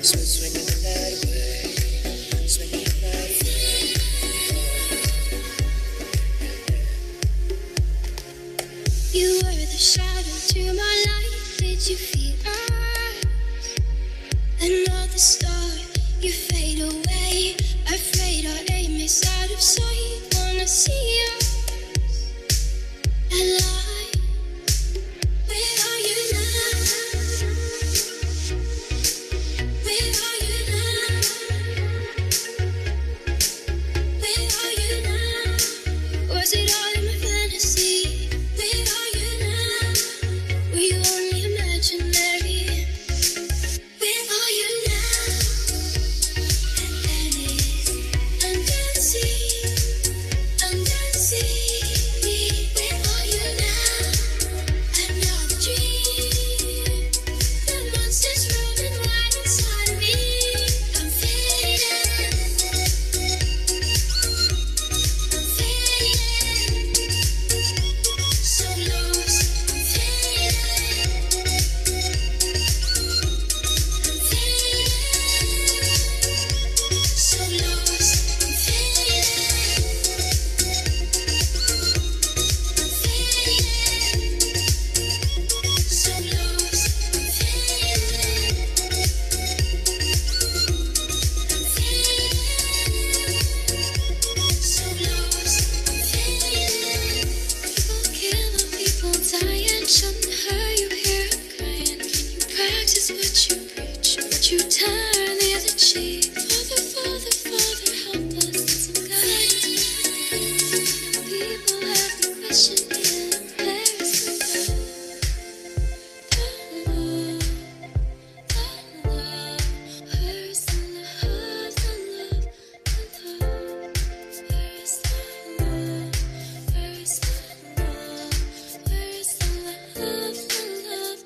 You were the shadow to my light. Did you feel us? Another star, you fade away. Afraid our aim is out of sight. Wanna see us alive. Where are you now? Where are you now? Where are you now? Was it all in my fantasy? Where are you now? Were you only imaginary? Where are you now? And then it's under the sea, under the sea. Where are you now? Another dream. The monster's running wild inside of me. I'm fading. I'm fading. So lost. I'm fading. I'm fading. So lost. I'm People killing, people dying. Shouldn't hurt you, hear them crying. You practice what you preach, but you turn the other cheek. Father, Father, Father, help us get some guidance. People have to question Him. Where is the love? Where is the love? The love, the love. Where is the love? Where is the love? Where is the love? The love, the love.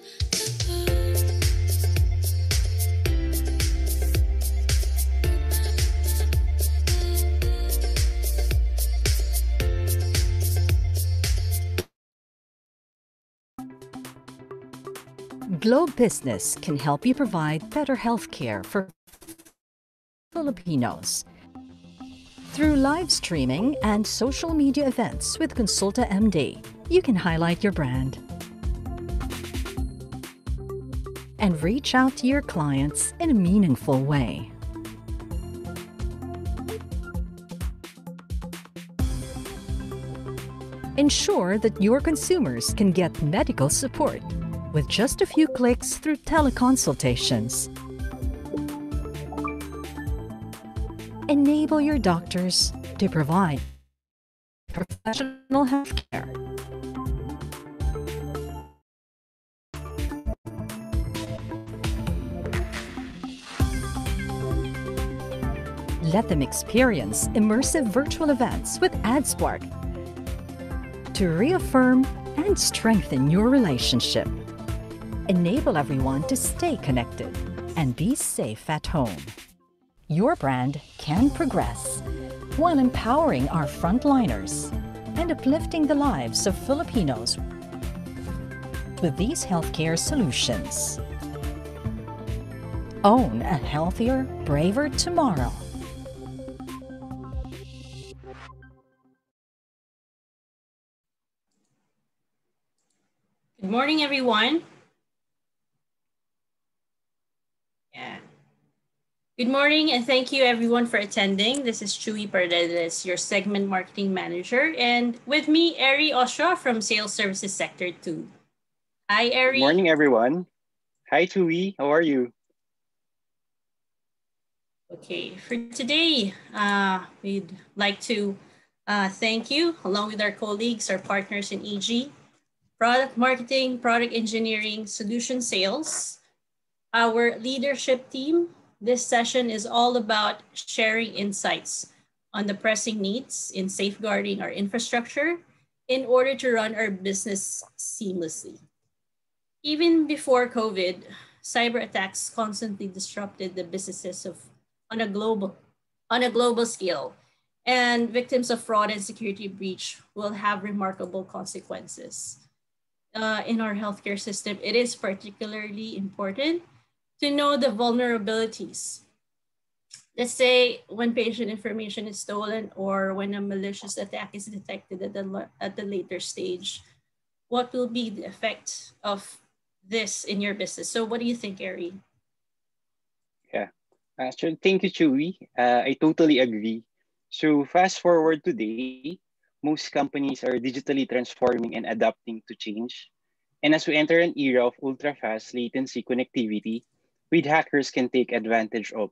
Globe Business can help you provide better healthcare for Filipinos. Through live streaming and social media events with Consulta MD, you can highlight your brand and reach out to your clients in a meaningful way. Ensure that your consumers can get medical support with just a few clicks through teleconsultations. Enable your doctors to provide professional health care. Let them experience immersive virtual events with AdSpark to reaffirm and strengthen your relationship. Enable everyone to stay connected and be safe at home. Your brand can progress while empowering our frontliners and uplifting the lives of Filipinos with these healthcare solutions. Own a healthier, braver tomorrow. Good morning, everyone. Good morning, and thank you everyone for attending. This is Chuy Paredes, your Segment Marketing Manager, and with me, Eri Osho from Sales Services Sector 2. Hi, Eri. Good morning, everyone. Hi, Chuy. How are you? Okay, for today, we'd like to thank you, along with our colleagues, our partners in EG, product marketing, product engineering, solution sales, our leadership team. This session is all about sharing insights on the pressing needs in safeguarding our infrastructure in order to run our business seamlessly. Even before COVID, cyber attacks constantly disrupted the businesses on a global scale, and victims of fraud and security breach will have remarkable consequences. In our healthcare system, it is particularly important to know the vulnerabilities. Let's say when patient information is stolen or when a malicious attack is detected at the later stage, what will be the effect of this in your business? So what do you think, Ari? Yeah. Sure. Thank you, Chewy. I totally agree. So fast forward today, most companies are digitally transforming and adapting to change. And as we enter an era of ultra-fast latency connectivity, with hackers can take advantage of.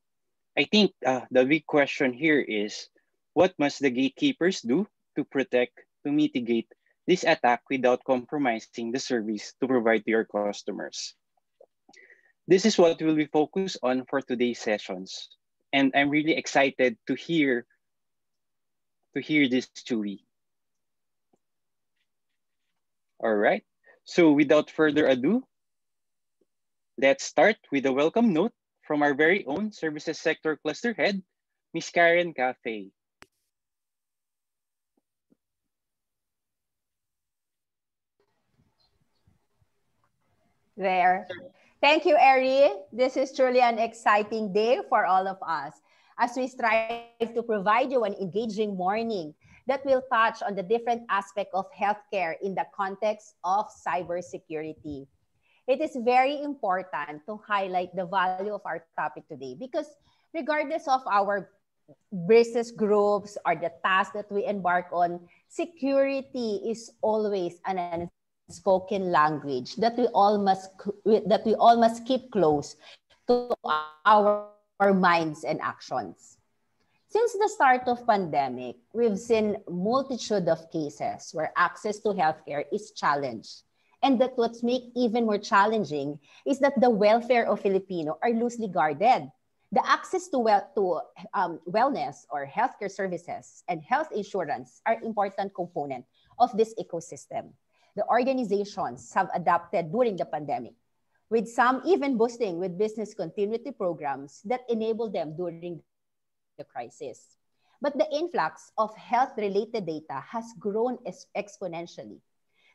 I think the big question here is, what must the gatekeepers do to protect, to mitigate this attack without compromising the service to provide to your customers? This is what we'll be focused on for today's sessions. And I'm really excited to hear this, Chewy. All right. So without further ado, let's start with a welcome note from our very own services sector cluster head, Miss Karen Cafe. There. Thank you, Eri. This is truly an exciting day for all of us as we strive to provide you an engaging morning that will touch on the different aspects of healthcare in the context of cybersecurity. It is very important to highlight the value of our topic today because regardless of our business groups or the tasks that we embark on, security is always an unspoken language that we all must keep close to our minds and actions. Since the start of pandemic, we've seen multitude of cases where access to healthcare is challenged. And that what's make even more challenging is that the welfare of Filipino are loosely guarded. The access to wellness or healthcare services and health insurance are important component of this ecosystem. The organizations have adapted during the pandemic, with some even boosting with business continuity programs that enable them during the crisis. But the influx of health-related data has grown exponentially.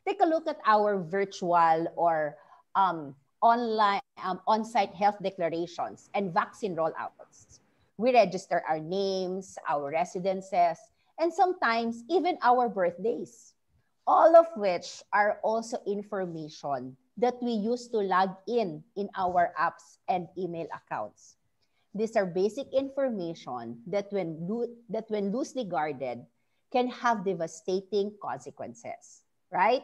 Take a look at our virtual or online on-site health declarations and vaccine rollouts. We register our names, our residences, and sometimes even our birthdays, all of which are also information that we use to log in our apps and email accounts. These are basic information that when loosely guarded can have devastating consequences, right?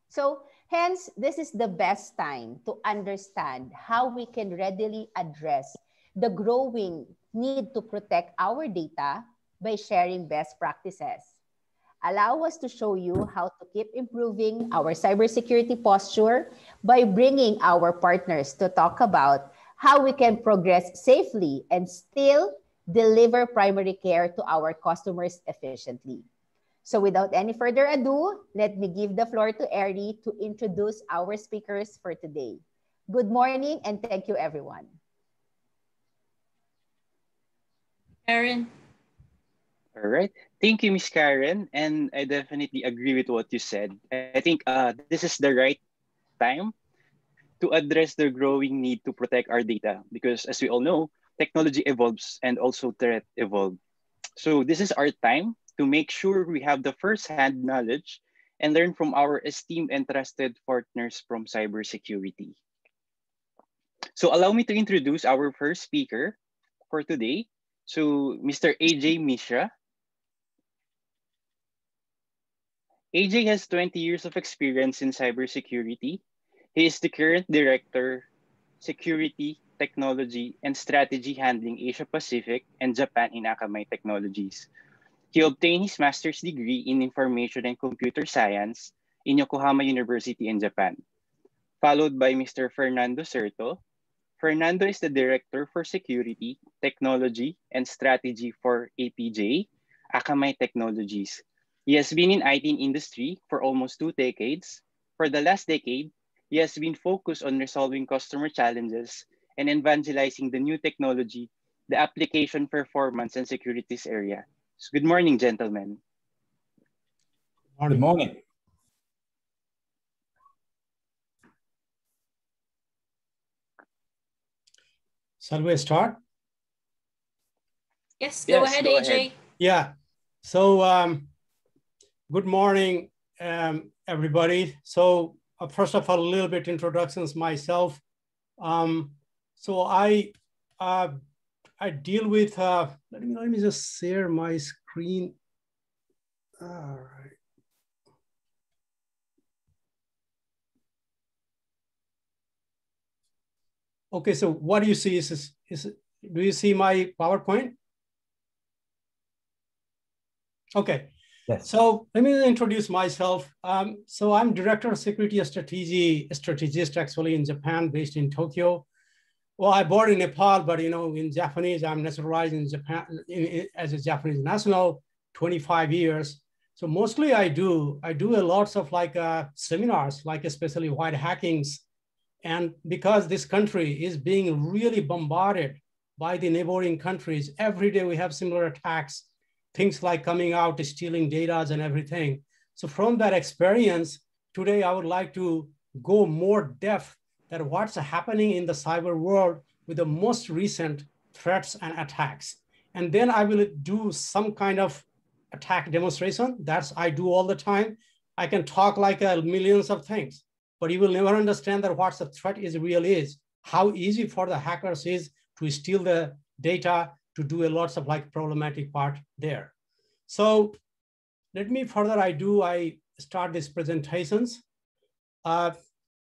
So hence, this is the best time to understand how we can readily address the growing need to protect our data by sharing best practices. Allow us to show you how to keep improving our cybersecurity posture by bringing our partners to talk about how we can progress safely and still deliver primary care to our customers efficiently. So without any further ado, let me give the floor to Eri to introduce our speakers for today. Good morning and thank you, everyone. Karen? All right. Thank you, Miss Karen. And I definitely agree with what you said. I think this is the right time to address the growing need to protect our data because, as we all know, technology evolves and also threat evolve. So this is our time to make sure we have the first-hand knowledge and learn from our esteemed and trusted partners from cybersecurity. So allow me to introduce our first speaker for today. So Mr. AJ Mishra. AJ has 20 years of experience in cybersecurity. He is the current director, security, technology, and strategy handling Asia Pacific and Japan in Akamai Technologies. He obtained his master's degree in information and computer science in Yokohama University in Japan, followed by Mr. Fernando Certo. Fernando is the director for security, technology, and strategy for APJ, Akamai Technologies. He has been in IT industry for almost 2 decades. For the last decade, he has been focused on resolving customer challenges and evangelizing the new technology, the application performance and securities area. So good morning, gentlemen. Good morning. Shall we start? Yes, go ahead, go AJ. ahead. Yeah. So good morning, everybody. So first of all, a little bit introductions myself. So I deal with, let me just share my screen. All right. Okay, so what do you see? Do you see my PowerPoint? Okay. Yes. So let me introduce myself. So I'm Director of Security Strategist actually in Japan, based in Tokyo. Well, I born in Nepal, but in Japanese, I'm naturalized in Japan as a Japanese national, 25 years. So mostly I do a lots of seminars, like especially white hackings. And because this country is being really bombarded by the neighboring countries, every day we have similar attacks, things like coming out, stealing data and everything. So from that experience, today I would like to go more depth that what's happening in the cyber world with the most recent threats and attacks. And then I will do some kind of attack demonstration. That's I do all the time. I can talk like millions of things, but you will never understand that what the threat is, how easy for the hackers is to steal the data, to do a lots of problematic part there. So let me further, I start these presentations.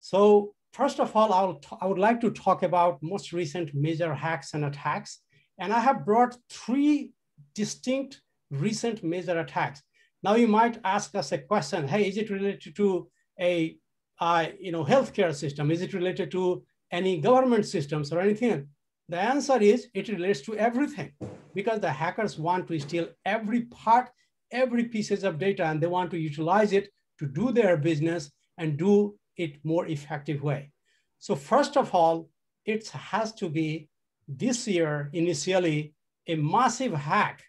So first of all, I would like to talk about most recent major hacks and attacks. And I have brought 3 distinct recent major attacks. Now you might ask us a question, hey, is it related to a healthcare system? Is it related to any government systems or anything? The answer is it relates to everything, because the hackers want to steal every part, every pieces of data, and they want to utilize it to do their business and do it more effective way. So first of all, it has to be this year, initially, a massive hack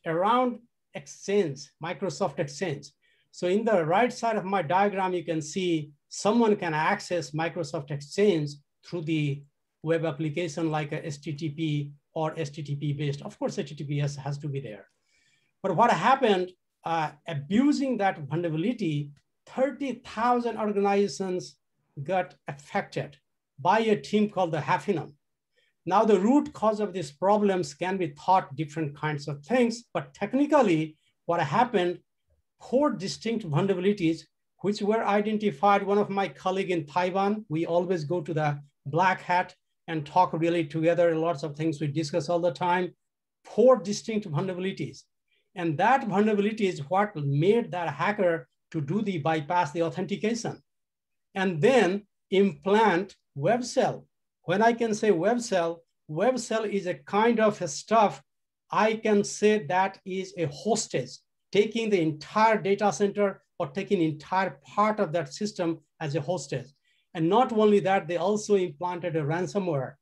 around Exchange, Microsoft Exchange. So in the right side of my diagram, you can see someone can access Microsoft Exchange through the web application like a HTTP or HTTP based. Of course, HTTPS has to be there. But what happened, abusing that vulnerability, 30,000 organizations got affected by a team called the Haffinum. Now, the root cause of these problems can be thought different kinds of things, but technically what happened, 4 distinct vulnerabilities which were identified. One of my colleagues in Taiwan, we always go to the black hat and talk really together, lots of things we discuss all the time, 4 distinct vulnerabilities. And that vulnerability is what made that hacker to do the bypass the authentication and then implant web cell. When I can say web cell is a kind of a stuff, I can say that is a hostage, taking the entire data center or taking entire part of that system as a hostage. And not only that, they also implanted a ransomware.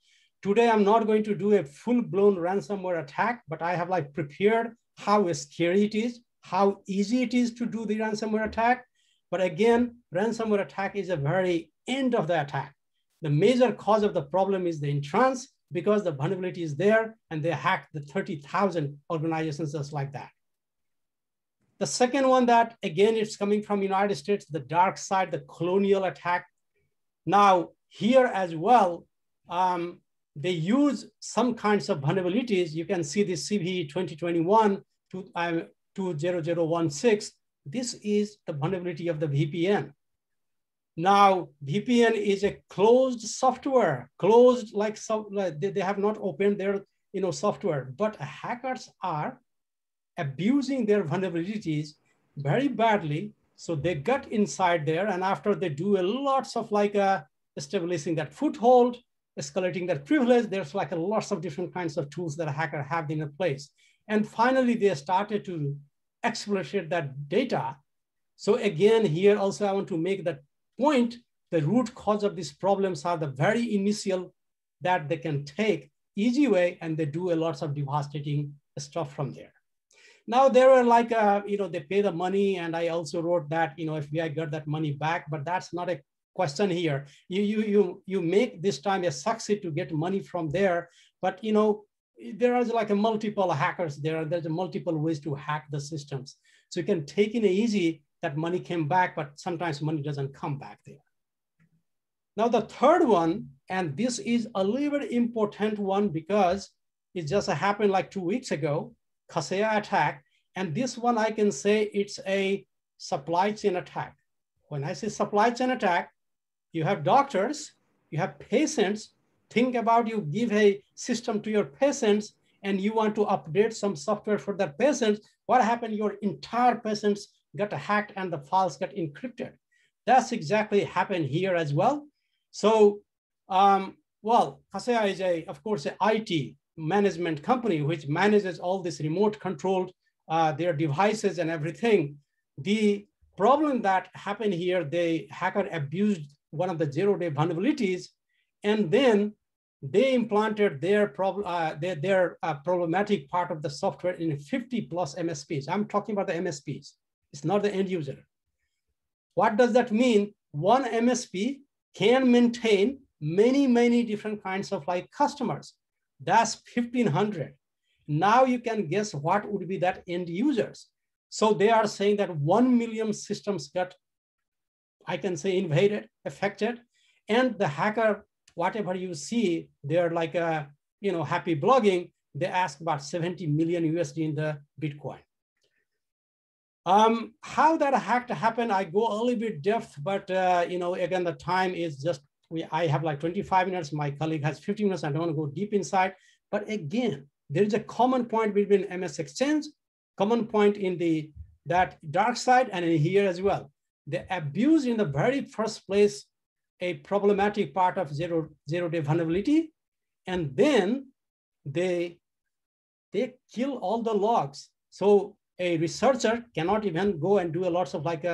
Today, I'm not going to do a full-blown ransomware attack, but I have prepared how scary it is, how easy it is to do the ransomware attack. But again, ransomware attack is a very end of the attack. The major cause of the problem is the entrance, because the vulnerability is there and they hacked the 30,000 organizations just like that. The second one that, again, it's coming from United States, the dark side, the Colonial Attack. Now, here as well, they use some kinds of vulnerabilities. You can see this CV 2021-20016. This is the vulnerability of the VPN. Now, VPN is a closed software, closed they have not opened their software, but hackers are abusing their vulnerabilities very badly. So they got inside there, and after they do a lots of establishing that foothold, escalating that privilege, there's lots of different kinds of tools that a hacker have in a place. And finally, they started to exploit that data. So again, here also I want to make that point, the root cause of these problems are the very initial that they can take easy way, and they do a lots of devastating stuff from there. Now there are they pay the money, and I also wrote that, FBI got that money back, but that's not a question here. You make this time a succeed to get money from there, but there is like a multiple hackers there. There's a multiple ways to hack the systems. So you can take it easy that money came back, but sometimes money doesn't come back there. Now the third one, and this is a little bit important one because it just happened like 2 weeks ago, Kasia attack. And this one I can say it's a supply chain attack. When I say supply chain attack, you have doctors, you have patients. Think about you give a system to your patients and you want to update some software for that patient. What happened? Your entire patients got hacked and the files got encrypted. That's exactly happened here as well. So, well, Kasia is of course, an IT management company which manages all this remote controlled their devices and everything. The problem that happened here, the hacker abused one of the zero-day vulnerabilities, and then they implanted their problematic part of the software in 50 plus MSPs. I'm talking about the MSPs. It's not the end user. What does that mean? One MSP can maintain many different kinds of like customers. That's 1,500. Now you can guess what would be that end users. So they are saying that 1 million systems got, I can say, invaded, affected, and the hacker, whatever you see, they're like happy blogging. They ask about 70 million USD in the Bitcoin. How that hack happened, I go a little bit depth, but again, the time is just, I have like 25 minutes. My colleague has 15 minutes. I don't want to go deep inside, but again, there is a common point between MS Exchange, common point in that dark side, and in here as well. They abuse in the very first place a problematic part of zero-day vulnerability, and then they kill all the logs. So a researcher cannot even go and do a lots of like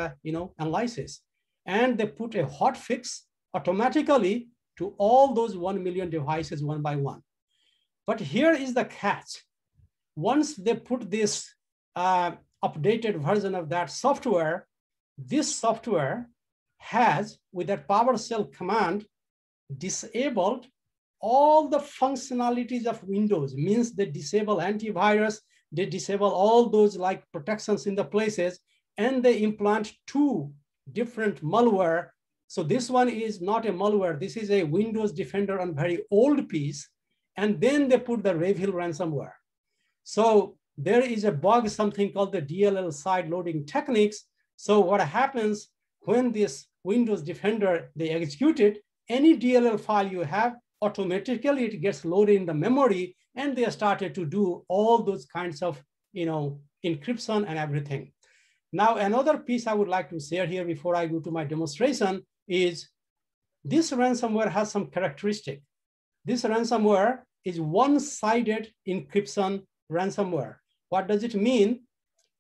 analysis, and they put a hot fix automatically to all those 1 million devices one by one. But here is the catch. Once they put this updated version of that software, this software has, with that PowerShell command, disabled all the functionalities of Windows. Means they disable antivirus, they disable all those like protections in the places, and they implant 2 different malware. So this one is not a malware. This is a Windows Defender on very old piece. And then they put the Revil ransomware. So there is a bug, something called the DLL side loading techniques. So what happens when this Windows Defender, they execute it, any DLL file you have, automatically it gets loaded in the memory, and they started to do all those kinds of encryption and everything. Now, another piece I would like to share here before I go to my demonstration is this ransomware has some characteristic. This ransomware is one-sided encryption ransomware. What does it mean?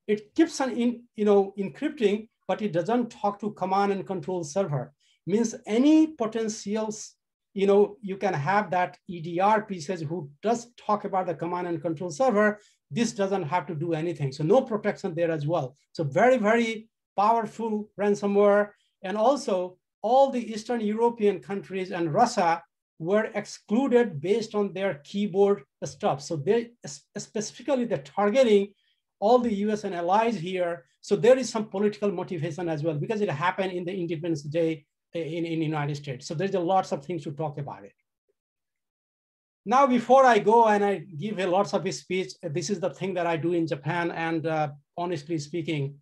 It keeps on encrypting, but it doesn't talk to command and control server. Means any potentials, you can have that EDR pieces who does talk about the command and control server. This doesn't have to do anything. So no protection there as well. So very powerful ransomware. And also all the Eastern European countries and Russia were excluded based on their keyboard stuff. So they specifically they're targeting all the US and allies here. So there is some political motivation as well because it happened in the Independence Day in the United States. So there's lots of things to talk about it. Now, before I go and I give a lots of speech, this is the thing that I do in Japan. And honestly speaking,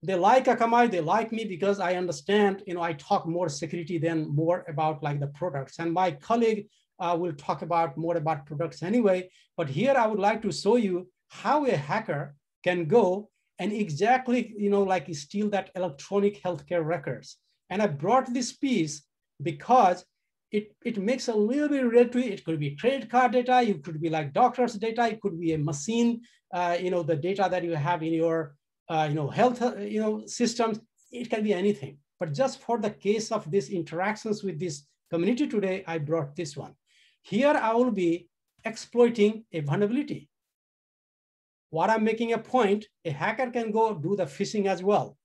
they like Akamai, they like me because I understand, I talk more security than more about like the products. And my colleague will talk about more about products anyway. But here I would like to show you how a hacker can go and exactly, like steal that electronic healthcare records. And I brought this piece because it makes a little bit related to it. It could be credit card data, it could be like doctor's data, it could be a machine, the data that you have in your health systems. It can be anything. But just for the case of these interactions with this community today, I brought this one. Here I will be exploiting a vulnerability. What I'm making a point, a hacker can go do the phishing as well.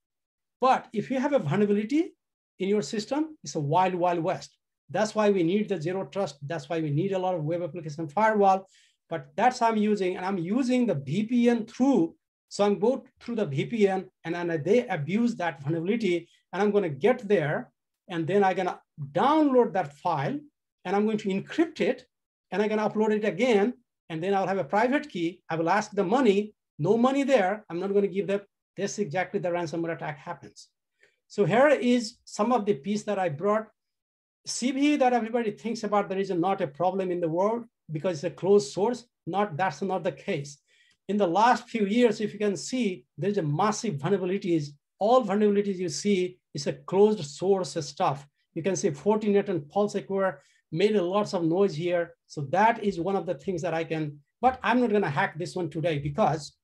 But if you have a vulnerability, in your system, it's a wild, wild west. That's why we need the zero trust. That's why we need a lot of web application firewall. But that's I'm using, and I'm using the VPN through. So I'm go through the VPN, and then they abuse that vulnerability, and I'm going to get there, and then I'm going to download that file, and I'm going to encrypt it, and I'm going to upload it again, and then I'll have a private key. I will ask the money, no money there. I'm not going to give them. This exactly the ransomware attack happens. So here is some of the piece that I brought. CVE that everybody thinks about, there is not a problem in the world because it's a closed source. That's not the case. In the last few years, if you can see, there's a massive vulnerabilities. All vulnerabilities you see is a closed source stuff. You can see Fortinet and PulseSecure made lots of noise here. So that is one of the things that I can, but I'm not going to hack this one today because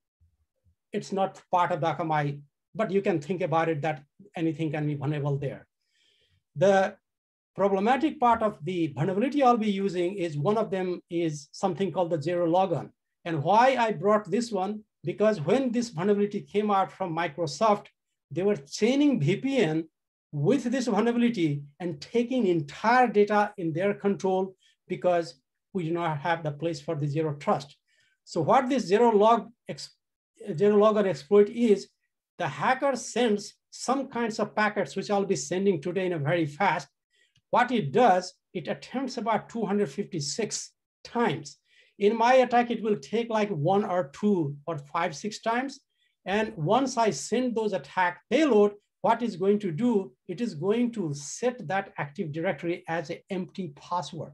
it's not part of the Akamai, but you can think about it that anything can be vulnerable there. The problematic part of the vulnerability I'll be using is one of them is something called the zero logon. And why I brought this one, because when this vulnerability came out from Microsoft, they were chaining VPN with this vulnerability and taking entire data in their control because we do not have the place for the zero trust. So what this zero logon exploit is, the hacker sends some kinds of packets, which I'll be sending today in a very fast. What it does, it attempts about 256 times. In my attack, it will take like 1 or 2 or 5, 6 times. And once I send those attack payload, what it's going to do, it is going to set that Active Directory as an empty password.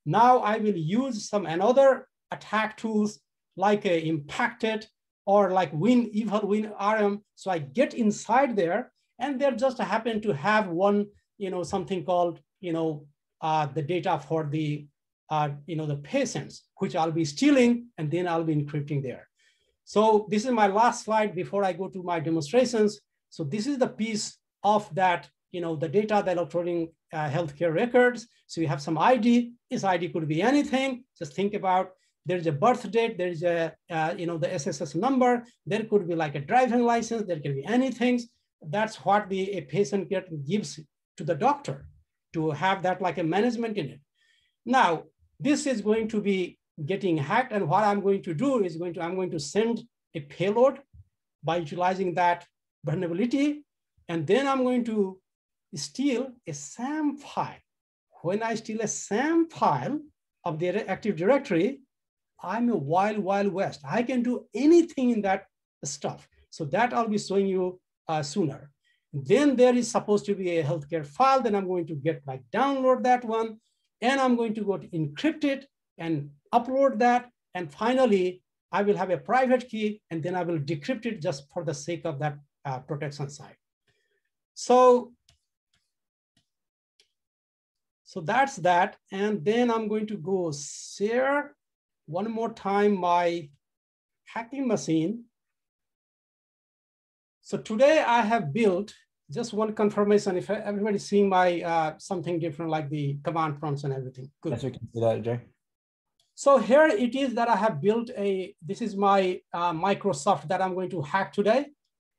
Now I will use some another attack tools like Impacted or like Evil WinRM. So I get inside there, and there just happen to have one, something called, the data for the, the patients, which I'll be stealing, and then I'll be encrypting there. So this is my last slide before I go to my demonstrations. So this is the piece of that, the data, the electronic healthcare records. So you have some ID. This ID could be anything. Just think about, there's a birth date, there's a, the SSS number. There could be like a driving license. There can be anything. That's what a patient gives to the doctor to have that like a management in it. Now, this is going to be getting hacked. And what I'm going to do is I'm going to send a payload by utilizing that vulnerability. And then I'm going to steal a SAM file. When I steal a SAM file of the Active Directory, I'm a wild, wild west. I can do anything in that stuff. So that I'll be showing you sooner. Then there is supposed to be a healthcare file. Then I'm going to download that one. And I'm going to go to encrypt it and upload that. And finally, I will have a private key, and then I will decrypt it just for the sake of that protection side. So that's that. And then I'm going to go share one more time my hacking machine. So today I have built just one confirmation. If everybody's seeing my something different, like the command prompts and everything. Good. Yes, we can see that, Jay. So here it is that I have built this is my Microsoft that I'm going to hack today.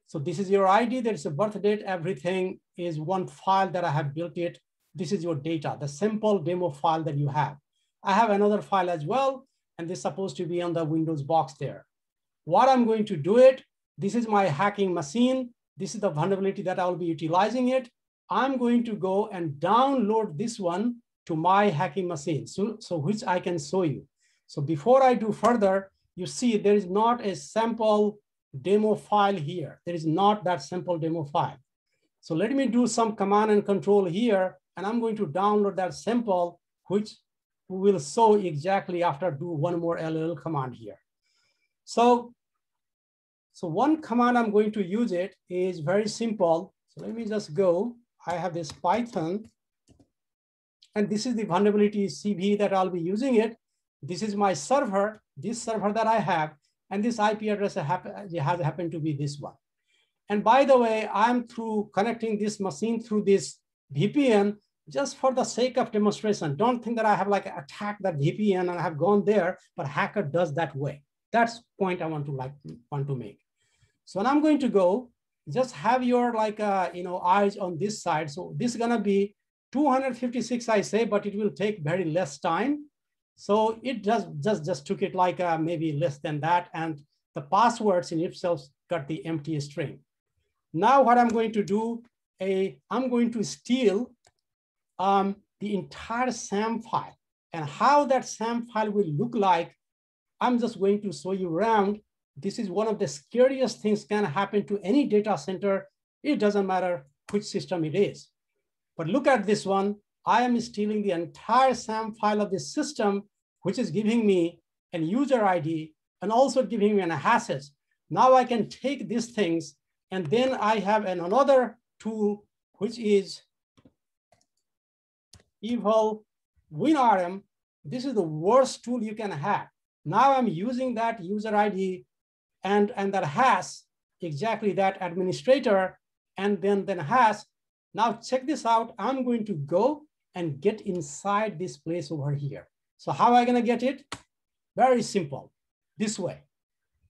So this is your ID, there is a birth date, everything is one file that I have built it. This is your data, the simple demo file that you have. I have another file as well, and this is supposed to be on the Windows box there. What I'm going to do it, this is my hacking machine. This is the vulnerability that I'll be utilizing it. I'm going to go and download this one to my hacking machine, so which I can show you. So before I do further, you see there is not a sample demo file here. There is not that simple demo file. So let me do some command and control here, and I'm going to download that sample, which we will show exactly after do one more LL command here. So one command I'm going to use it is very simple. So let me just go. I have this Python, and this is the vulnerability CV that I'll be using it. This is my server, this server that I have, and this IP address has happened to be this one. And by the way, I'm through connecting this machine through this VPN just for the sake of demonstration. Don't think that I have like attacked that VPN and I have gone there, but hacker does that way. That's the point I want to make. So I'm going to go just have your like, eyes on this side. So this is gonna be 256, I say, but it will take very less time. So it just took it like maybe less than that. And the passwords in itself got the empty string. Now what I'm going to do, I'm going to steal the entire SAM file. And how that SAM file will look like, I'm just going to show you around. This is one of the scariest things can happen to any data center. It doesn't matter which system it is. But look at this one. I am stealing the entire SAM file of this system, which is giving me an user ID and also giving me an hashes. Now I can take these things, and then I have another tool, which is eval WinRM. This is the worst tool you can have. Now I'm using that user ID and that hash, exactly that administrator, and then hash. Now check this out. I'm going to go and get inside this place over here. So how am I gonna get it? Very simple, this way.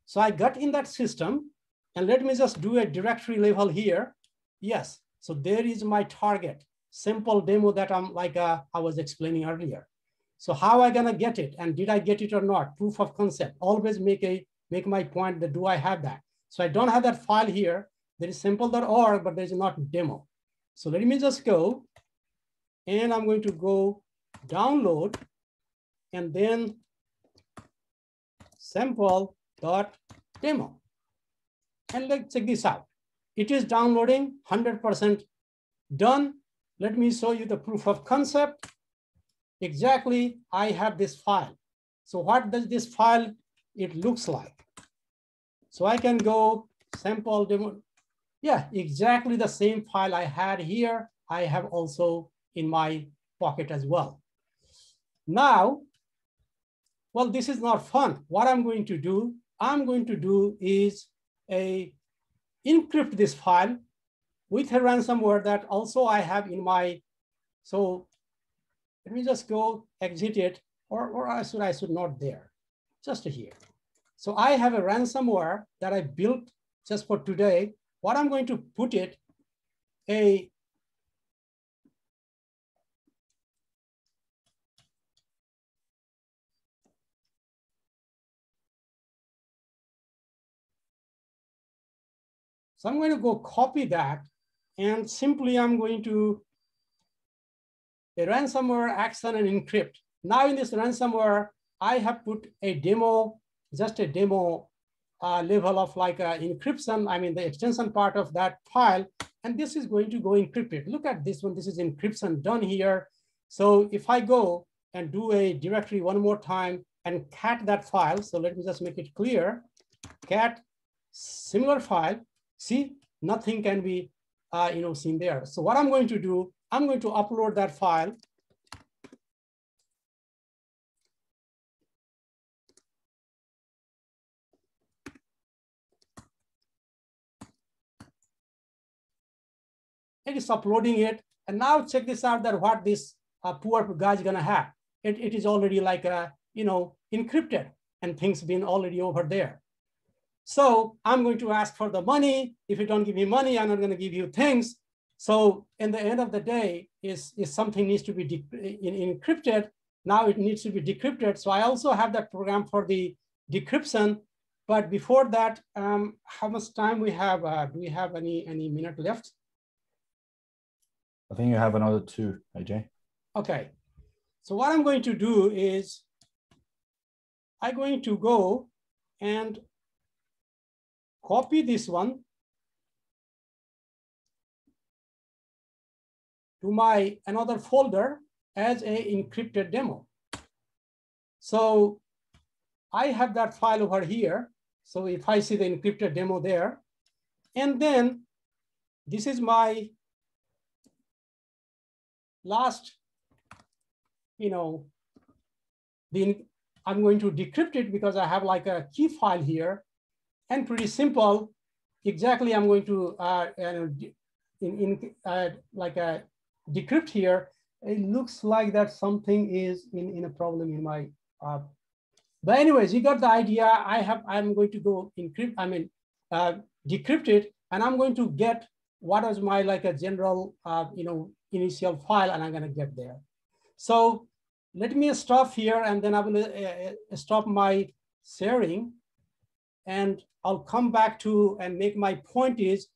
So I got in that system, and let me just do a directory level here. Yes, so there is my target, simple demo that I'm like I was explaining earlier. So how am I gonna get it? And did I get it or not? Proof of concept, always make my point that do I have that? So I don't have that file here. There is simple.org, but there's not demo. So let me just go, and I'm going to go download, and then sample.demo. And let's check this out. It is downloading, 100% done. Let me show you the proof of concept. Exactly, I have this file. So what does this file, it looks like? So I can go sample demo. Yeah, exactly the same file I had here, I have also in my pocket as well. Now, well, this is not fun. What I'm going to do is encrypt this file with a ransomware that also I have in my, so let me just go exit it, or I should not there, just here. So I have a ransomware that I built just for today. What I'm going to put it, so I'm going to go copy that, and simply I'm going to a ransomware action and encrypt. Now in this ransomware, I have put a demo, just a demo level of like encryption, I mean the extension part of that file, and this is going to go encrypted. Look at this one, this is encryption done here. So if I go and do a directory one more time and cat that file, so let me just make it clear, cat similar file, see, nothing can be seen there. So what I'm going to do, I'm going to upload that file. It is uploading it. And now check this out, that what this poor guy is gonna have. It is already like, encrypted, and things been already over there. So I'm going to ask for the money. If you don't give me money, I'm not gonna give you things. So in the end of the day, is something needs to be encrypted, now it needs to be decrypted. So I also have that program for the decryption. But before that, how much time we have? Do we have any minute left? I think you have another 2, AJ. Okay. So what I'm going to do is I'm going to go and copy this one to my another folder as a encrypted demo. So I have that file over here. So if I see the encrypted demo there, and then this is my last, I'm going to decrypt it because I have like a key file here, and pretty simple. Exactly, I'm going to decrypt here. It looks like that something is in a problem in my. But anyways, you got the idea. I'm going to go encrypt. Decrypt it. and I'm going to get what is my like a general, initial file, and I'm going to get there. So let me stop here, and then I will stop my sharing, and I'll come back to and make my point is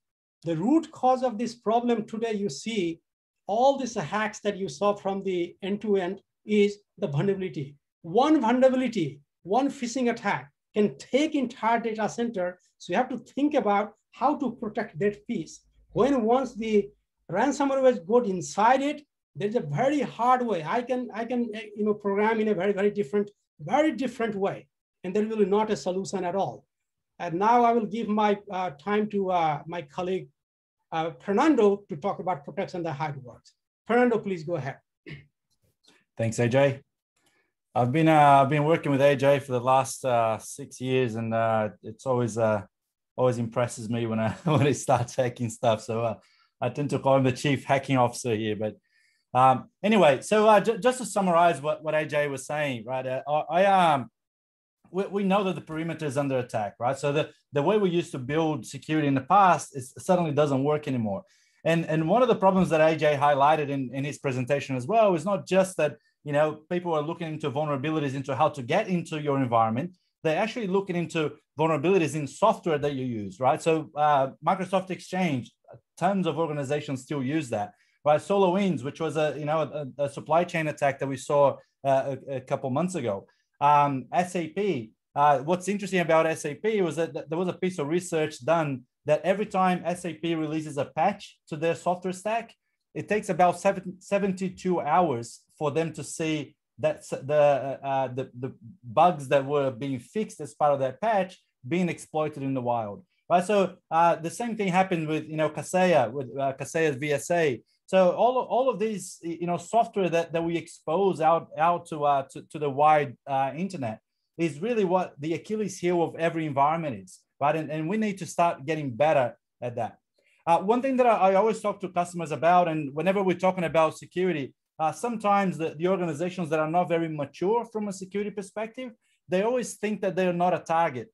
the root cause of this problem today. You see all these hacks that you saw from the end to end is the vulnerability. One vulnerability, one phishing attack can take entire data center. So you have to think about how to protect that piece. When once the ransomware was got inside it, there's a very hard way. I can program in a very different way, and there will be not a solution at all. And now I will give my time to my colleague Fernando to talk about protection and how it works. Fernando, please go ahead. Thanks, AJ. I've been working with AJ for the last 6 years, and it's always impresses me when when he starts hacking stuff. So I tend to call him the chief hacking officer here. But anyway, so just to summarize what AJ was saying, right? We know that the perimeter is under attack, right? So the way we used to build security in the past suddenly doesn't work anymore. And one of the problems that AJ highlighted in his presentation as well is not just that, people are looking into vulnerabilities into how to get into your environment. They're actually looking into vulnerabilities in software that you use, right? So Microsoft Exchange, tons of organizations still use that, right? SolarWinds, which was a supply chain attack that we saw a couple months ago. SAP. What's interesting about SAP was that there was a piece of research done that every time SAP releases a patch to their software stack, it takes about 72 hours for them to see that the bugs that were being fixed as part of that patch being exploited in the wild. Right. So the same thing happened with Kasia, with Kasia's VSA. So all of these software that we expose out to the wide internet is really what the Achilles heel of every environment is, right? And we need to start getting better at that. One thing that I always talk to customers about, and whenever we're talking about security, sometimes the organizations that are not very mature from a security perspective, they always think that they're not a target,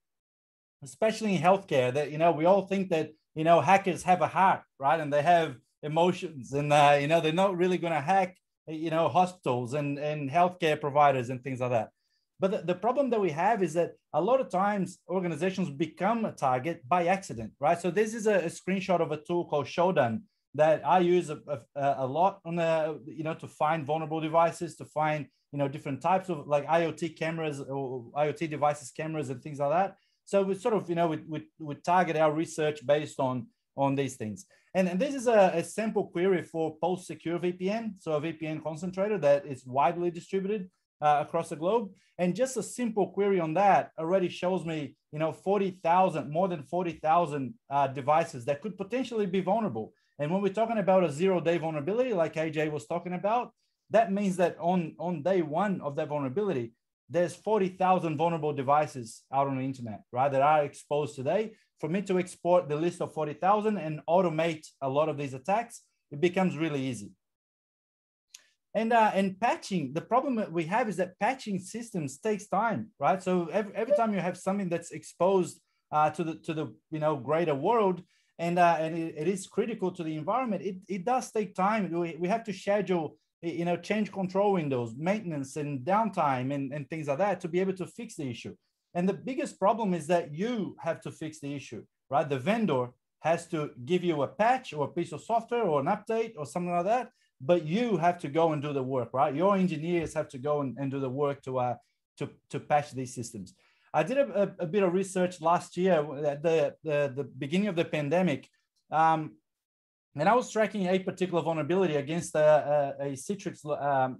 especially in healthcare. That we all think that hackers have a heart, right? And they have emotions, and they're not really going to hack hospitals and healthcare providers and things like that. But the problem that we have is that a lot of times organizations become a target by accident, right? So this is a screenshot of a tool called Shodan that I use a lot on to find vulnerable devices, to find different types of like IoT cameras or IoT devices, cameras and things like that. So we sort of we target our research based on these things. And this is a sample query for Pulse Secure VPN, so a VPN concentrator that is widely distributed across the globe. And just a simple query on that already shows me, 40,000, more than 40,000 devices that could potentially be vulnerable. And when we're talking about a 0-day vulnerability, like AJ was talking about, that means that on day one of that vulnerability, there's 40,000 vulnerable devices out on the internet, right, that are exposed today. For me to export the list of 40,000 and automate a lot of these attacks, it becomes really easy. And patching, the problem that we have is that patching systems takes time, right? So every time you have something that's exposed to the greater world, and it is critical to the environment, it does take time. We have to schedule change control windows, maintenance and downtime and things like that to be able to fix the issue. And the biggest problem is that you have to fix the issue, right? The vendor has to give you a patch or a piece of software or an update or something like that, but you have to go and do the work, right? Your engineers have to go and do the work to patch these systems. I did a bit of research last year at the beginning of the pandemic, and I was tracking a particular vulnerability against a Citrix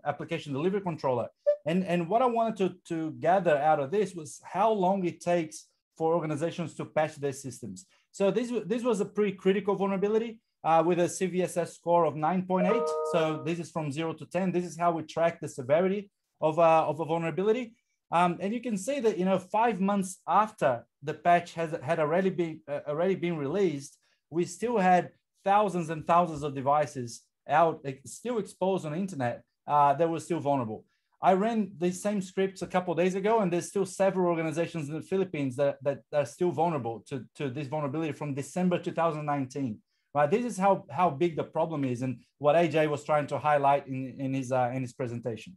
application delivery controller. And what I wanted to gather out of this was how long it takes for organizations to patch their systems. So this was a pretty critical vulnerability with a CVSS score of 9.8. So this is from 0 to 10. This is how we track the severity of a vulnerability. And you can see that 5 months after the patch had already been released, we still had thousands and thousands of devices out, still exposed on the internet that were still vulnerable. I ran these same scripts a couple of days ago, and there's still several organizations in the Philippines that are still vulnerable to this vulnerability from December 2019. Right, this is how big the problem is, and what AJ was trying to highlight in his presentation.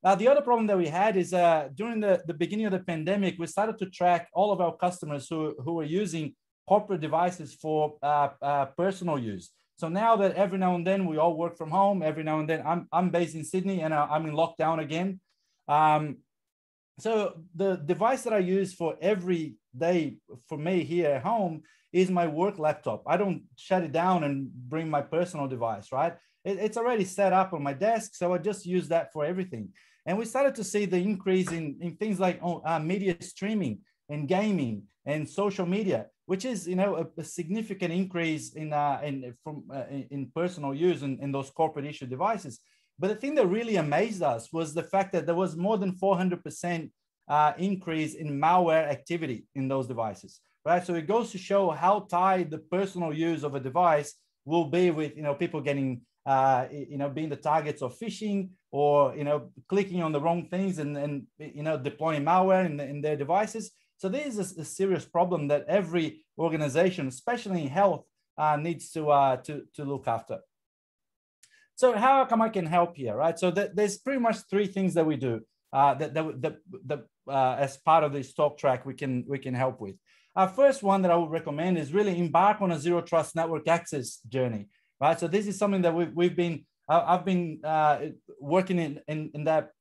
Now, the other problem that we had is during the beginning of the pandemic, we started to track all of our customers who were using corporate devices for personal use. So now that every now and then we all work from home, every now and then I'm based in Sydney and I'm in lockdown again. So the device that I use for every day for me here at home is my work laptop. I don't shut it down and bring my personal device, right? It's already set up on my desk, so I just use that for everything. And we started to see the increase in things like media streaming and gaming and social media, which is, you know, a significant increase in personal use in those corporate issue devices. But the thing that really amazed us was the fact that there was more than 400% increase in malware activity in those devices, right? So it goes to show how tied the personal use of a device will be with, you know, people getting, you know, being the targets of phishing or, you know, clicking on the wrong things and you know, deploying malware in their devices. So this is a serious problem that every organization, especially in health, needs to look after. So how Akamai can help here, right? So there's pretty much three things that we do as part of this talk track we can help with. Our first one that I would recommend is really embark on a zero trust network access journey, right? So this is something that I've been working in that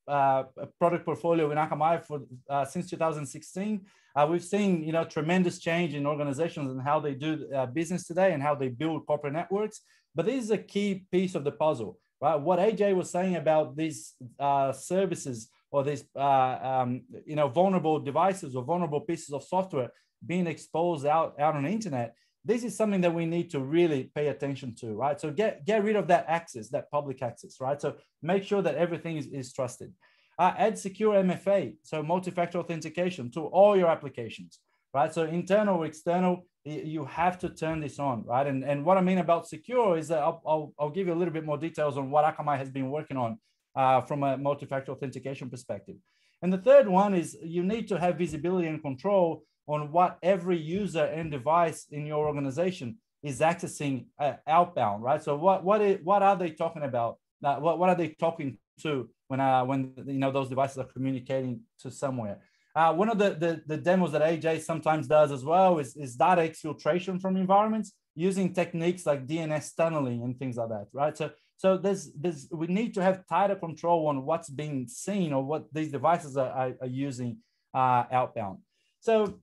product portfolio in Akamai for since 2016. We've seen, you know, tremendous change in organizations and how they do business today and how they build corporate networks. But this is a key piece of the puzzle, right? What AJ was saying about these services or these, you know, vulnerable devices or vulnerable pieces of software being exposed out on the internet. This is something that we need to really pay attention to, right? So get rid of that access, that public access, right? So make sure that everything is trusted. Add secure MFA, so multi-factor authentication to all your applications, right? So internal or external, you have to turn this on, right? And what I mean about secure is that I'll give you a little bit more details on what Akamai has been working on from a multi-factor authentication perspective. And the third one is you need to have visibility and control on what every user and device in your organization is accessing outbound, right? So what are they talking about? What are they talking to when you know those devices are communicating to somewhere? One of the demos that AJ sometimes does as well is data exfiltration from environments using techniques like DNS tunneling and things like that, right? So we need to have tighter control on what's being seen or what these devices are using outbound. So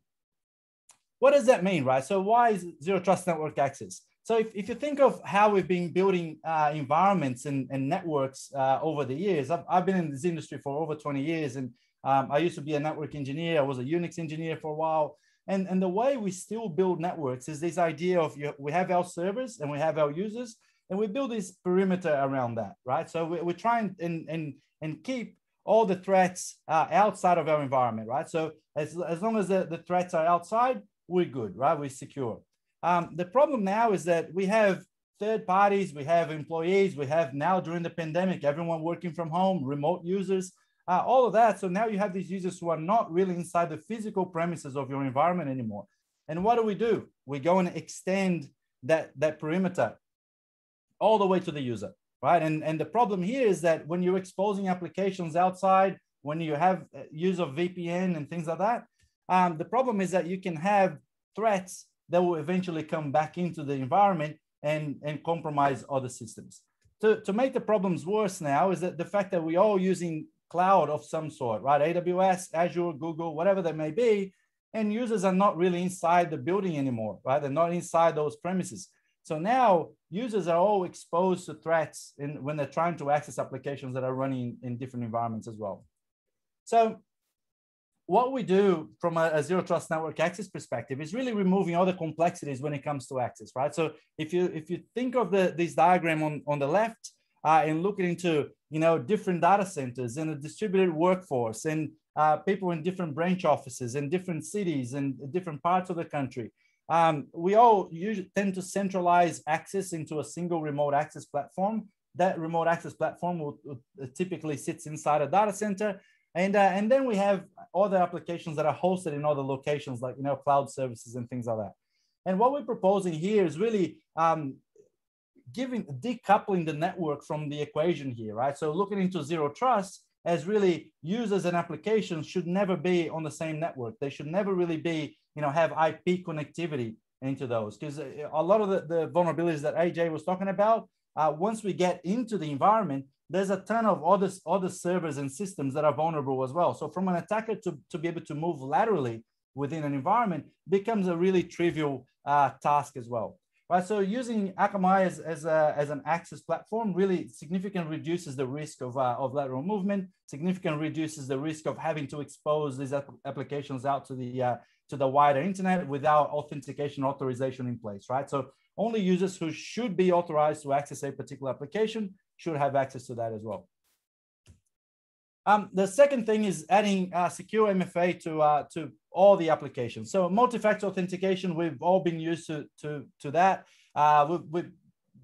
what does that mean, right? So why is zero trust network access? So if you think of how we've been building environments and networks over the years, I've been in this industry for over 20 years. And I used to be a network engineer. I was a Unix engineer for a while. And the way we still build networks is this idea of we have our servers and we have our users, and we build this perimeter around that, right? So we try and keep all the threats outside of our environment, right? So as long as the threats are outside, we're good, right? We're secure. The problem now is that we have third parties, we have employees, we have now during the pandemic, everyone working from home, remote users, all of that. So now you have these users who are not really inside the physical premises of your environment anymore. And what do? We go and extend that perimeter all the way to the user, right? And the problem here is that when you're exposing applications outside, when you have use of VPN and things like that, the problem is that you can have threats that will eventually come back into the environment and compromise other systems. To make the problems worse now is that the fact that we're all using cloud of some sort, right? AWS, Azure, Google, whatever that may be, and users are not really inside the building anymore, right? They're not inside those premises. So now users are all exposed to threats when they're trying to access applications that are running in different environments as well. So what we do from a zero trust network access perspective is really removing all the complexities when it comes to access, right? So if you think of this diagram on the left and looking into, you know, different data centers and a distributed workforce and people in different branch offices in different cities and different parts of the country, we all usually tend to centralize access into a single remote access platform that remote access platform will typically sits inside a data center. And then we have other applications that are hosted in other locations, like, cloud services and things like that. And what we're proposing here is really decoupling the network from the equation here, right? So looking into zero trust as really users and applications should never be on the same network. They should never really be, have IP connectivity into those, because a lot of the vulnerabilities that AJ was talking about, once we get into the environment, there's a ton of other servers and systems that are vulnerable as well. So from an attacker to be able to move laterally within an environment becomes a really trivial task as well. Right, so using Akamai as an access platform really significantly reduces the risk of lateral movement, significantly reduces the risk of having to expose these applications out to the wider internet without authentication authorization in place, right? So only users who should be authorized to access a particular application should have access to that as well. The second thing is adding secure MFA to all the applications. So multi-factor authentication, we've all been used to that.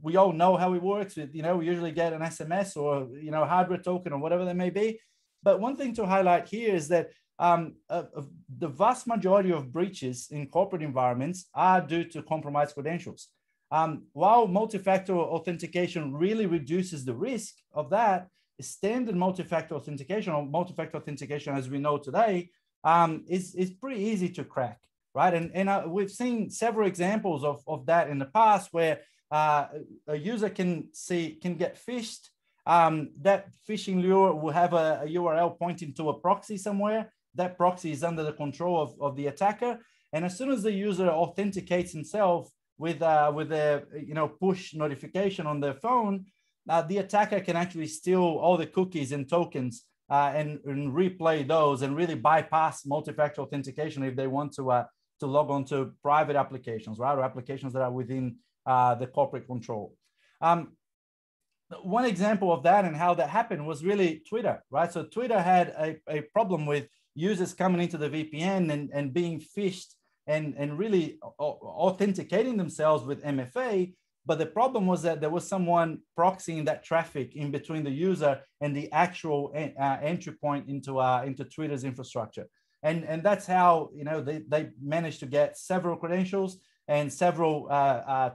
We all know how it works. We usually get an SMS or hardware token or whatever that may be. But one thing to highlight here is that the vast majority of breaches in corporate environments are due to compromised credentials. While multi-factor authentication really reduces the risk of that, standard multi-factor authentication, or multi-factor authentication as we know today, is pretty easy to crack, right? And we've seen several examples of that in the past where a user can get phished. That phishing lure will have a URL pointing to a proxy somewhere. That proxy is under the control of the attacker. And as soon as the user authenticates himself with a push notification on their phone, the attacker can actually steal all the cookies and tokens and replay those and really bypass multi-factor authentication if they want to log on to private applications, right, or applications that are within the corporate control. One example of that and how that happened was really Twitter, right? So Twitter had a problem with users coming into the VPN and being phished and really authenticating themselves with MFA. But the problem was that there was someone proxying that traffic in between the user and the actual entry point into Twitter's infrastructure. And that's how they managed to get several credentials and several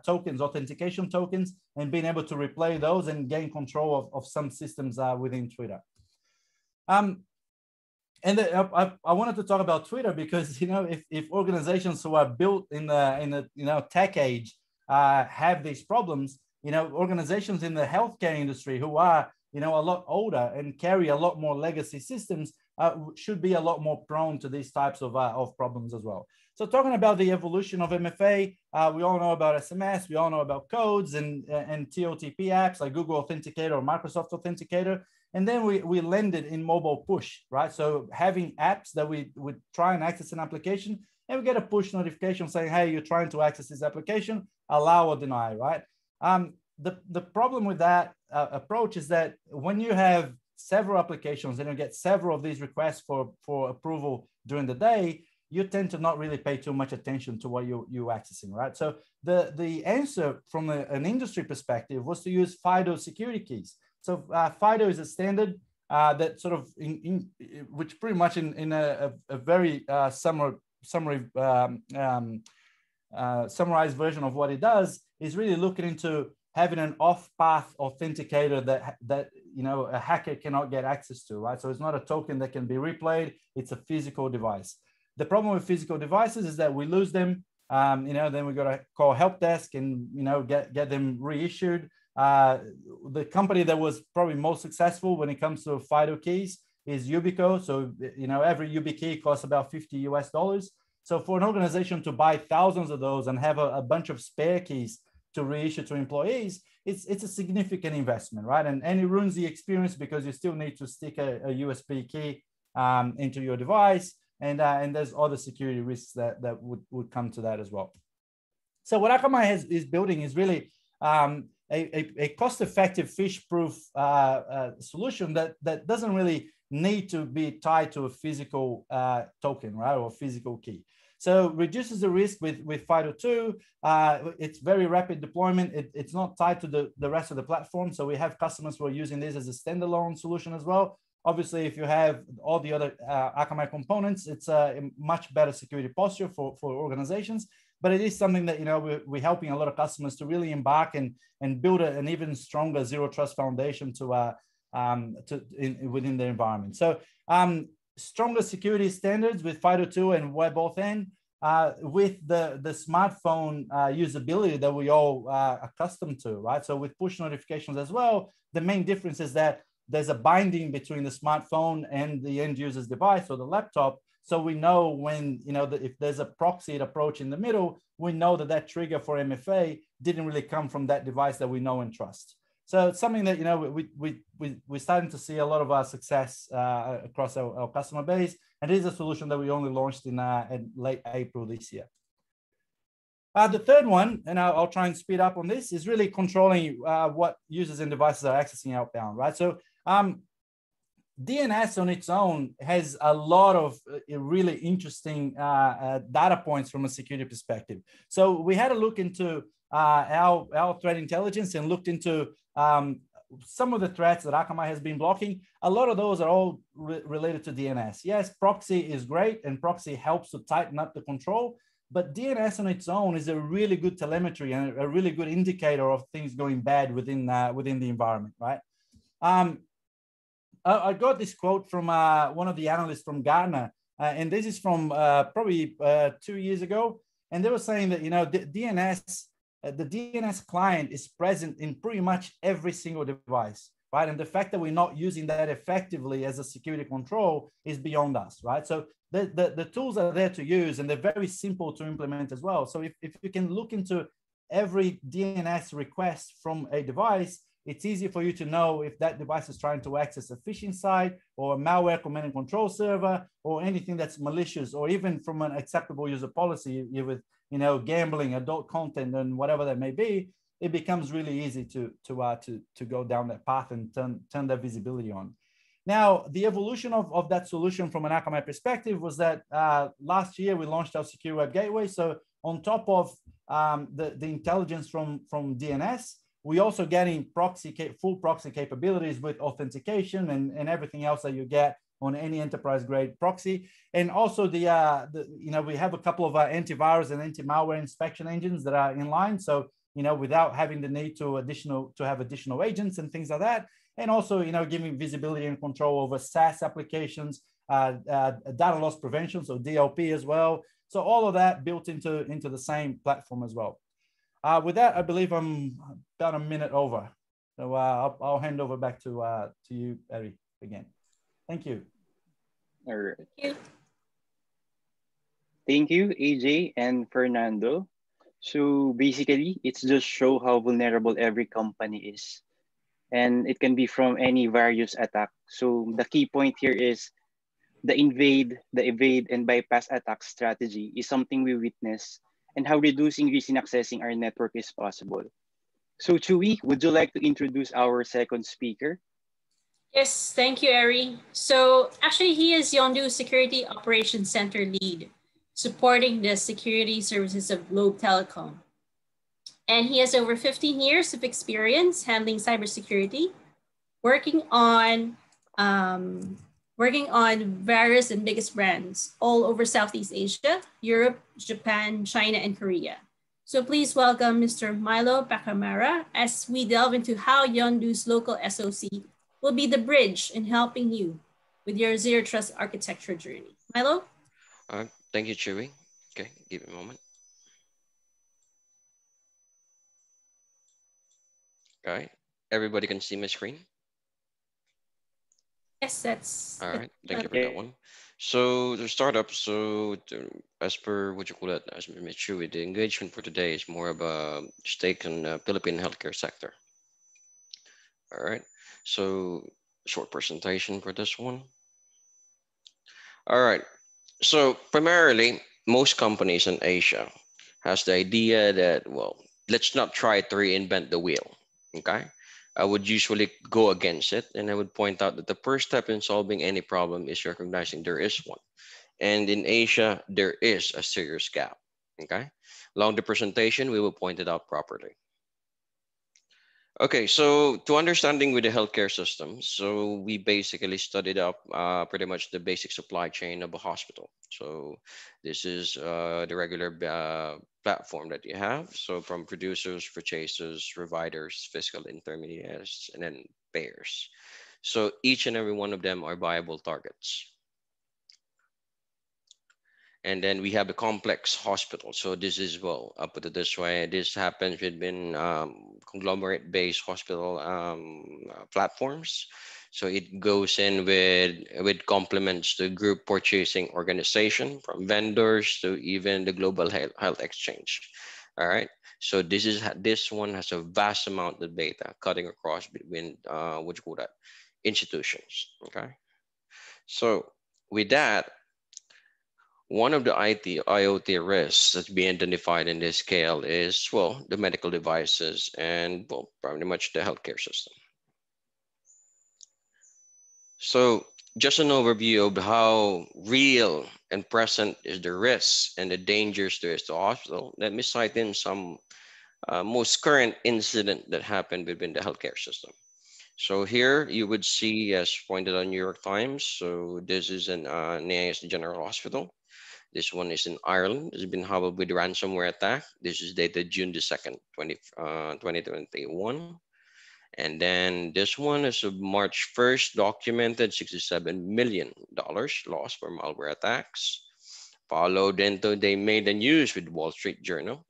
tokens, authentication tokens, and being able to replay those and gain control of some systems within Twitter. And I wanted to talk about Twitter because if organizations who are built in the tech age have these problems, organizations in the healthcare industry who are a lot older and carry a lot more legacy systems should be a lot more prone to these types of problems as well. So talking about the evolution of MFA, we all know about SMS, we all know about codes and TOTP apps like Google Authenticator or Microsoft Authenticator. And then we landed in mobile push, right? So having apps that we would try and access an application and we get a push notification saying, hey, you're trying to access this application, allow or deny, right? The problem with that approach is that when you have several applications and you get several of these requests for approval during the day, you tend to not really pay too much attention to what you're accessing, right? So the answer from an industry perspective was to use FIDO security keys. So FIDO is a standard that sort of, which pretty much in a very summarized version of what it does is really looking into having an off-path authenticator that a hacker cannot get access to, right? So it's not a token that can be replayed; it's a physical device. The problem with physical devices is that we lose them. Then we got to call help desk and get them reissued. The company that was probably most successful when it comes to FIDO keys is Yubico. So every YubiKey costs about $50 US. So for an organization to buy thousands of those and have a bunch of spare keys to reissue to employees, it's a significant investment, right? And it ruins the experience because you still need to stick a USB key into your device. And there's other security risks that would come to that as well. So what Akamai is building is really a cost-effective, fish-proof solution that doesn't really need to be tied to a physical token, right, or physical key. So reduces the risk with FIDO2. It's very rapid deployment. It's not tied to the rest of the platform. So we have customers who are using this as a standalone solution as well. Obviously, if you have all the other Akamai components, it's a much better security posture for organizations. But it is something that, you know, we're helping a lot of customers to really embark and build an even stronger zero trust foundation within their environment. So stronger security standards with FIDO2 and WebAuthn, with the smartphone usability that we all are accustomed to, right? So with push notifications as well, the main difference is that there's a binding between the smartphone and the end user's device or the laptop. So we know when, you know, if there's a proxied approach in the middle, we know that trigger for MFA didn't really come from that device that we know and trust. So it's something that, you know, we're starting to see a lot of our success across our customer base. And it is a solution that we only launched in late April this year. The third one, and I'll try and speed up on this, is really controlling what users and devices are accessing outbound, right? So DNS on its own has a lot of really interesting data points from a security perspective. So we had a look into our threat intelligence and looked into some of the threats that Akamai has been blocking. A lot of those are all related to DNS. Yes, proxy is great and proxy helps to tighten up the control, but DNS on its own is a really good telemetry and a really good indicator of things going bad within the environment, right? I got this quote from one of the analysts from Gartner, and this is from probably 2 years ago. And they were saying that, you know, the DNS client is present in pretty much every single device, right? And the fact that we're not using that effectively as a security control is beyond us, right? So the tools are there to use, and they're very simple to implement as well. So if you can look into every DNS request from a device, it's easy for you to know if that device is trying to access a phishing site or a malware command and control server or anything that's malicious, or even from an acceptable user policy with, you know, gambling, adult content, and whatever that may be. It becomes really easy to go down that path and turn that visibility on. Now, the evolution of that solution from an Akamai perspective was that last year we launched our secure web gateway. So on top of the intelligence from DNS, we also getting full proxy capabilities with authentication and everything else that you get on any enterprise grade proxy. And also you know, we have a couple of antivirus and anti-malware inspection engines that are in line. So, you know, without having the need to have additional agents and things like that. And also, you know, giving visibility and control over SaaS applications, data loss prevention, so DLP as well. So all of that built into the same platform as well. With that, I believe I'm about a minute over. So I'll hand over back to you, Eri, again. Thank you. All right. Thank you. Thank you, AJ and Fernando. So basically, it's just show how vulnerable every company is. And it can be from any various attack. So the key point here is the invade, the evade, and bypass attack strategy is something we witness, and how reducing risk in accessing our network is possible. So Chewy, would you like to introduce our second speaker? Yes, thank you, Eri. So actually, he is Yondu's Security Operations Center lead, supporting the security services of Globe Telecom. And he has over 15 years of experience handling cybersecurity, working on various and biggest brands all over Southeast Asia, Europe, Japan, China, and Korea. So please welcome Mr. Milo Pacamara as we delve into how Yondu's local SOC will be the bridge in helping you with your Zero Trust architecture journey. Milo? Thank you, Chewy. Okay, give me a moment. All right, everybody can see my screen? Yes, that's... All right, thank you for that one. So to start up, as per what you call it, as Ms. Chewy, the engagement for today is more of a stake in the Philippine healthcare sector. All right, so short presentation for this one. All right, so primarily, most companies in Asia has the idea that, well, let's not try to reinvent the wheel, okay? I would usually go against it, and I would point out that the first step in solving any problem is recognizing there is one. And in Asia, there is a serious gap. Okay. Along the presentation, we will point it out properly. Okay, so to understanding with the healthcare system, so we basically studied up pretty much the basic supply chain of a hospital. So this is the regular platform that you have. So from producers, purchasers, providers, fiscal intermediaries, and then payers. So each and every one of them are viable targets. And then we have a complex hospital. So this is, well, I'll put it this way. This happens within conglomerate-based hospital platforms. So it goes in with complements to group purchasing organization, from vendors to even the global health exchange. All right. So this one has a vast amount of data cutting across between what you call that, institutions. Okay. So with that, one of the IoT risks that's being identified in this scale is, well, the medical devices and, well, pretty much the healthcare system. So just an overview of how real and present is the risks and the dangers there is to hospital. Let me cite in some most current incident that happened within the healthcare system. So here you would see, as pointed on New York Times, so this is an NIAS General Hospital. This one is in Ireland. It's been hobbled with ransomware attack. This is dated June the 2nd, 2021. And then this one is of March 1st, documented $67 million lost for malware attacks. Followed into, they made the news with Wall Street Journal,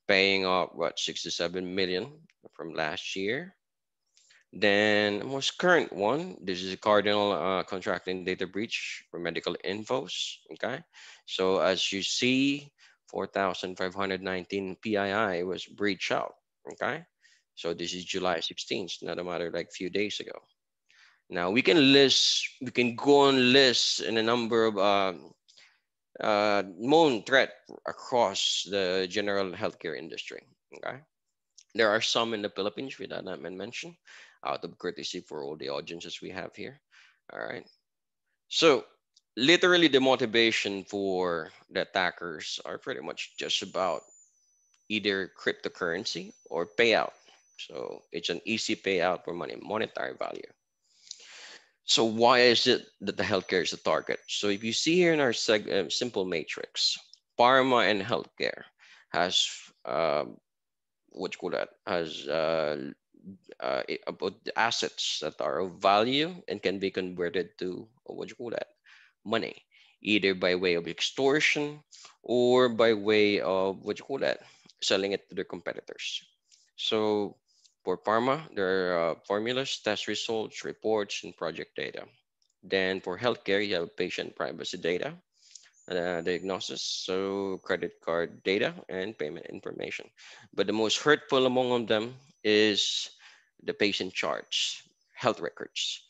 paying off, what, 67 million from last year. Then the most current one, this is a Cardinal contracting data breach for medical infos. Okay, so as you see, 4,519 PII was breached out. Okay, so this is July 16th, not a matter like few days ago. Now we can go on list in a number of known threat across the general healthcare industry. Okay, there are some in the Philippines we did not mention, out of courtesy for all the audiences we have here. All right. So literally the motivation for the attackers are pretty much just about either cryptocurrency or payout. So it's an easy payout for monetary value. So why is it that the healthcare is a target? So if you see here in our simple matrix, pharma and healthcare has what you call that, has about the assets that are of value and can be converted to what you call that, money, either by way of extortion or by way of what you call that, selling it to their competitors. So for pharma, there are formulas, test results, reports, and project data. Then for healthcare, you have patient privacy data, diagnosis, so credit card data and payment information. But the most hurtful among them is the patient charts, health records.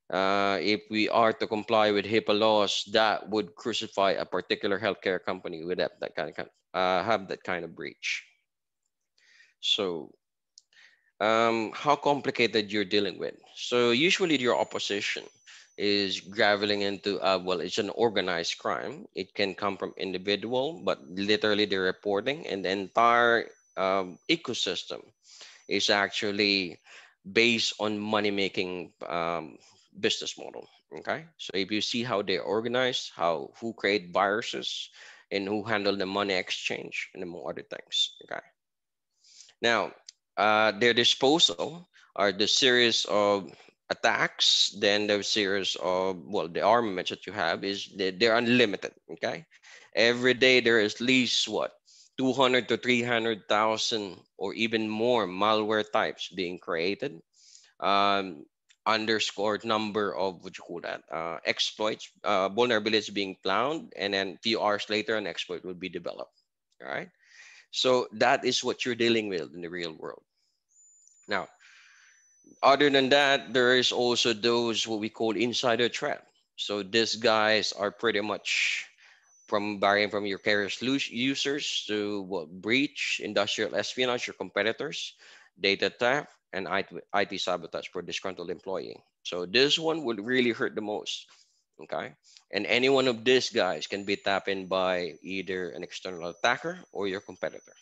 If we are to comply with HIPAA laws, that would crucify a particular healthcare company with that kind of have that kind of breach. So how complicated you're dealing with. So usually your opposition is graveling into, well, it's an organized crime. It can come from individual, but literally they're reporting, and the entire ecosystem is actually based on money-making business model. Okay, so if you see how they're organized, who create viruses, and who handle the money exchange, and among other things. Okay, now their disposal are the series of attacks, then the series of, well, the armaments that you have is they're unlimited. Okay, every day there is at least what, 200 to 300,000 or even more malware types being created, underscored number of what you call that, exploits, vulnerabilities being found, and then a few hours later an exploit will be developed. All right, so that is what you're dealing with in the real world. Now, other than that, there is also those what we call insider threat. So these guys are pretty much from varying from your carrier users to what, breach, industrial espionage, your competitors, data theft, and IT sabotage for disgruntled employee. So this one would really hurt the most. Okay, and any one of these guys can be tapped in by either an external attacker or your competitor.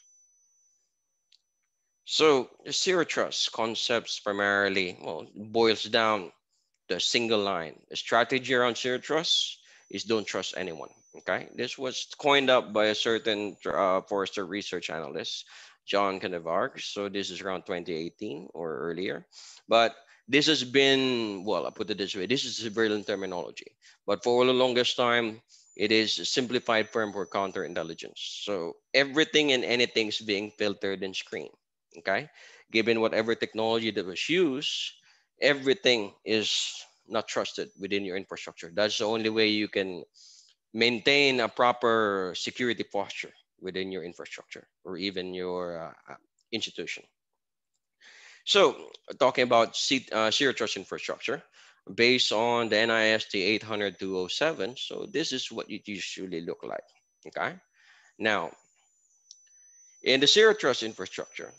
So the zero trust concepts primarily, well, boils down to a single line. The strategy around zero trust is don't trust anyone. Okay, this was coined up by a certain Forrester research analyst, John Canavar. So this is around 2018 or earlier, but this has been, well, I put it this way, this is civilian terminology, but for the longest time, it is a simplified term for counterintelligence. So everything and anything is being filtered and screened. Okay, given whatever technology that was used, everything is not trusted within your infrastructure. That's the only way you can maintain a proper security posture within your infrastructure or even your institution. So talking about zero trust infrastructure based on the NIST 800-207. So this is what it usually look like. Okay. Now, in the zero trust infrastructure,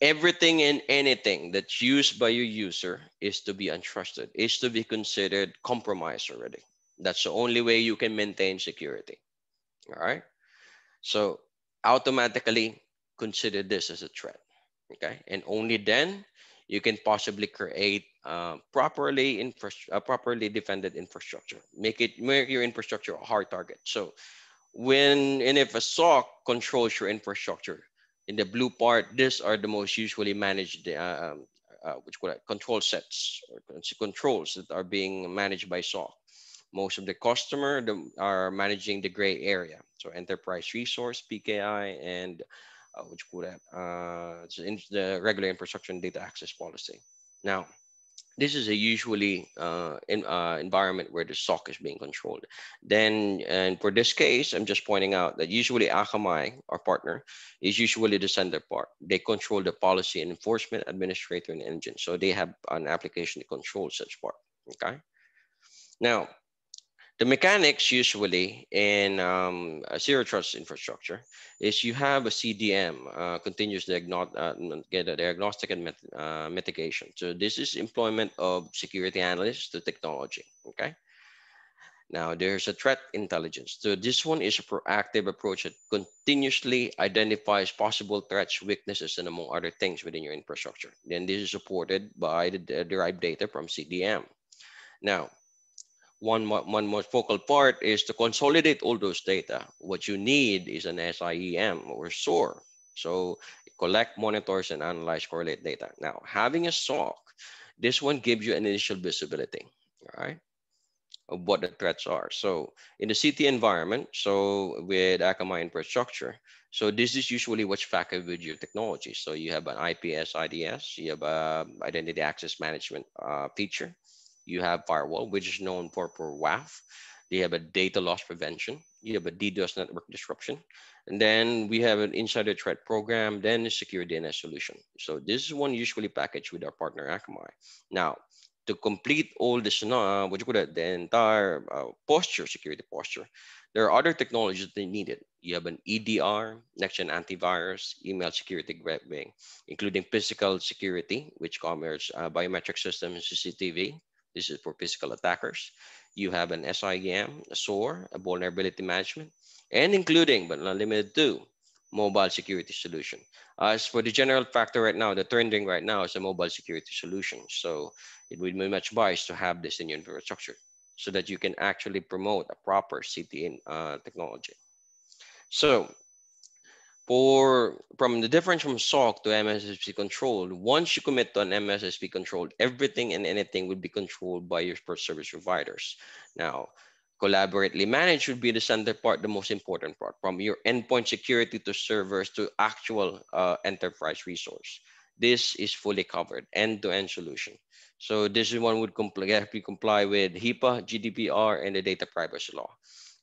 everything and anything that's used by your user is to be untrusted, is to be considered compromised already. That's the only way you can maintain security. All right. So automatically consider this as a threat. Okay. And only then you can possibly create properly defended infrastructure. Make your infrastructure a hard target. So if a SOC controls your infrastructure, in the blue part, these are the most usually managed control sets or controls that are being managed by SOC. Most of the customer are managing the gray area. So enterprise resource, PKI, and the regular infrastructure and data access policy. Now, this is a usually environment where the SOC is being controlled. Then, and for this case, I'm just pointing out that usually Akamai, our partner, is usually the sender part. They control the policy and enforcement administrator and engine. So they have an application to control such part. Okay. Now, the mechanics usually in a zero trust infrastructure is you have a CDM, continuous diagnostic and mitigation. So this is employment of security analysts to technology. Okay. Now there's a threat intelligence. So this one is a proactive approach that continuously identifies possible threats, weaknesses, and among other things within your infrastructure. Then this is supported by the derived data from CDM. Now, one more focal part is to consolidate all those data. What you need is an SIEM or SOAR. So collect, monitors, and analyze correlate data. Now, having a SOC, this one gives you an initial visibility, all right, of what the threats are. So in the CT environment, so with Akamai infrastructure, so this is usually what's packaged with your technology. So you have an IPS, IDS, you have a identity access management feature. You have firewall, which is known for WAF. You have a data loss prevention. You have a DDoS network disruption. And then we have an insider threat program, then a secure DNS solution. So this is one usually packaged with our partner Akamai. Now, to complete all this, the entire security posture, there are other technologies that they needed. You have an EDR, next-gen antivirus, email security grabbing, including physical security, which covers biometric systems, CCTV. This is for physical attackers. You have an SIEM, a SOAR, a vulnerability management, and including, but not limited to, mobile security solution. As for the general factor right now, the trending right now is a mobile security solution. So it would be much wise to have this in your infrastructure so that you can actually promote a proper CT technology. So from the difference from SOC to MSSP controlled, once you commit to an MSSP controlled, everything and anything would be controlled by your service providers. Now, collaboratively managed would be the center part, the most important part, from your endpoint security to servers to actual enterprise resource. This is fully covered, end-to-end solution. So this is one would comply with HIPAA, GDPR, and the data privacy law.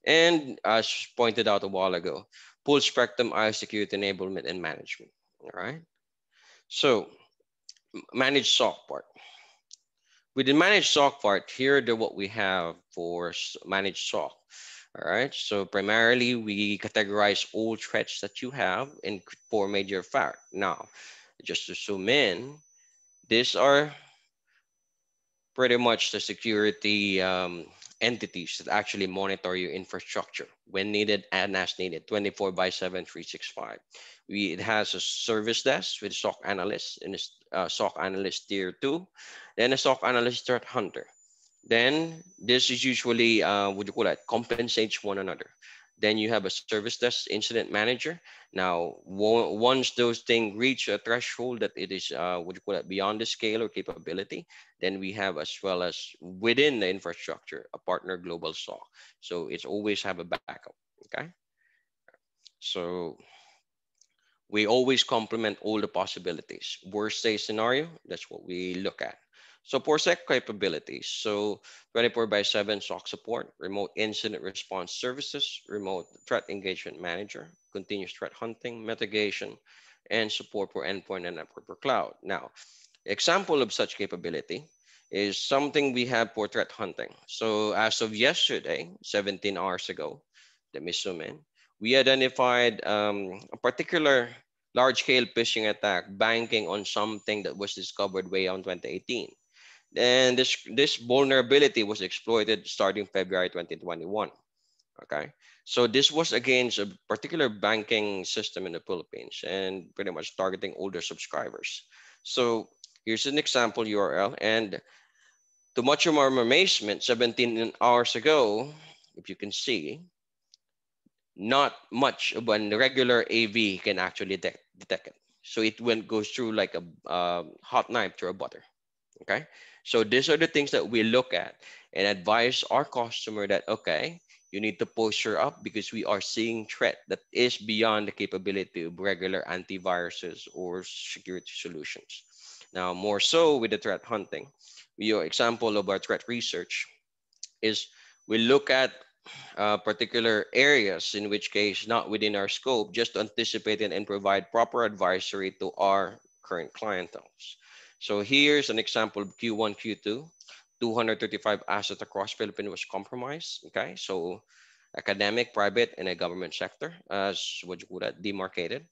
And as pointed out a while ago, full spectrum IS security enablement and management. All right. So managed SOC part. With the managed SOC part, here are what we have for managed SOC. All right. So primarily we categorize all threats that you have in four major factors. Now, just to zoom in, These are pretty much the security entities that actually monitor your infrastructure when needed and as needed, 24 by 7, 365. It has a service desk with SOC analyst and a SOC analyst tier 2, then a SOC analyst threat hunter. Then this is usually, what do you call that, compensates one another. Then you have a service desk incident manager. Now, once those things reach a threshold that it is, what do you call it, beyond the scale or capability, then we have, as well as within the infrastructure, a partner global SOC. So it's always have a backup, okay? So we always complement all the possibilities. Worst case scenario, that's what we look at. So PORSEC capabilities. So 24 by 7 SOC support, remote incident response services, remote threat engagement manager, continuous threat hunting, mitigation, and support for endpoint and network for cloud. Now, example of such capability is something we have for threat hunting. So as of yesterday, 17 hours ago, let me zoom in, we identified a particular large-scale phishing attack banking on something that was discovered way on 2018. And this vulnerability was exploited starting February 2021. Okay, so this was against a particular banking system in the Philippines and pretty much targeting older subscribers. So here's an example URL, and to much of our amazement, 17 hours ago, if you can see, not much of a regular AV can actually detect it. So it goes through like a hot knife through a butter. Okay, so these are the things that we look at and advise our customer that, okay, you need to posture up because we are seeing threat that is beyond the capability of regular antiviruses or security solutions. Now, more so with the threat hunting, your example of our threat research is we look at particular areas, in which case not within our scope, just to anticipate and provide proper advisory to our current clientele. So here's an example of Q1, Q2, 235 assets across Philippines was compromised. Okay, so academic, private, and a government sector as what you call that, demarcated.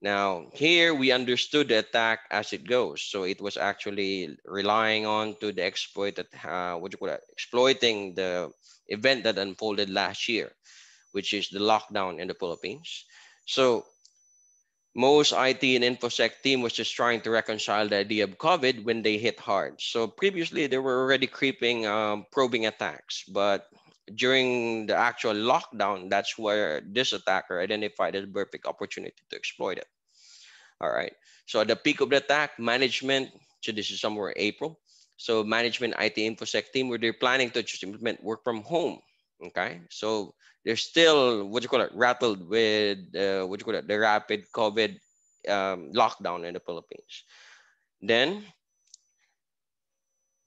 Now here we understood the attack as it goes. So it was actually relying on to the exploit that what you call that, exploiting the event that unfolded last year, which is the lockdown in the Philippines. So most IT and InfoSec team was just trying to reconcile the idea of COVID when they hit hard. So previously there were already creeping probing attacks, but during the actual lockdown, that's where this attacker identified a perfect opportunity to exploit it. All right. So at the peak of the attack, management, so this is somewhere April. So management, IT, InfoSec team, where they're planning to just implement work from home. Okay. So they're still, what you call it, rattled with, what you call it, the rapid COVID lockdown in the Philippines. Then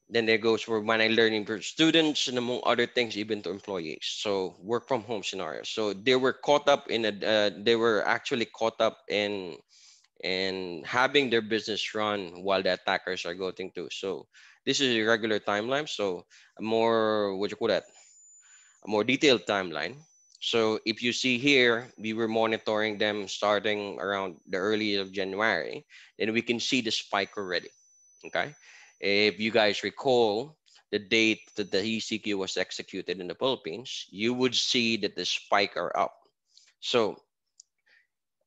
there goes for online learning for students and among other things, even to employees. So work from home scenarios. So they were caught up in a, they were actually caught up in and having their business run while the attackers are going to. So this is a regular timeline. So a more, what you call that, a more detailed timeline. So if you see here, we were monitoring them starting around the early of January, and we can see the spike already. Okay. If you guys recall the date that the ECQ was executed in the Philippines, you would see that the spike are up. So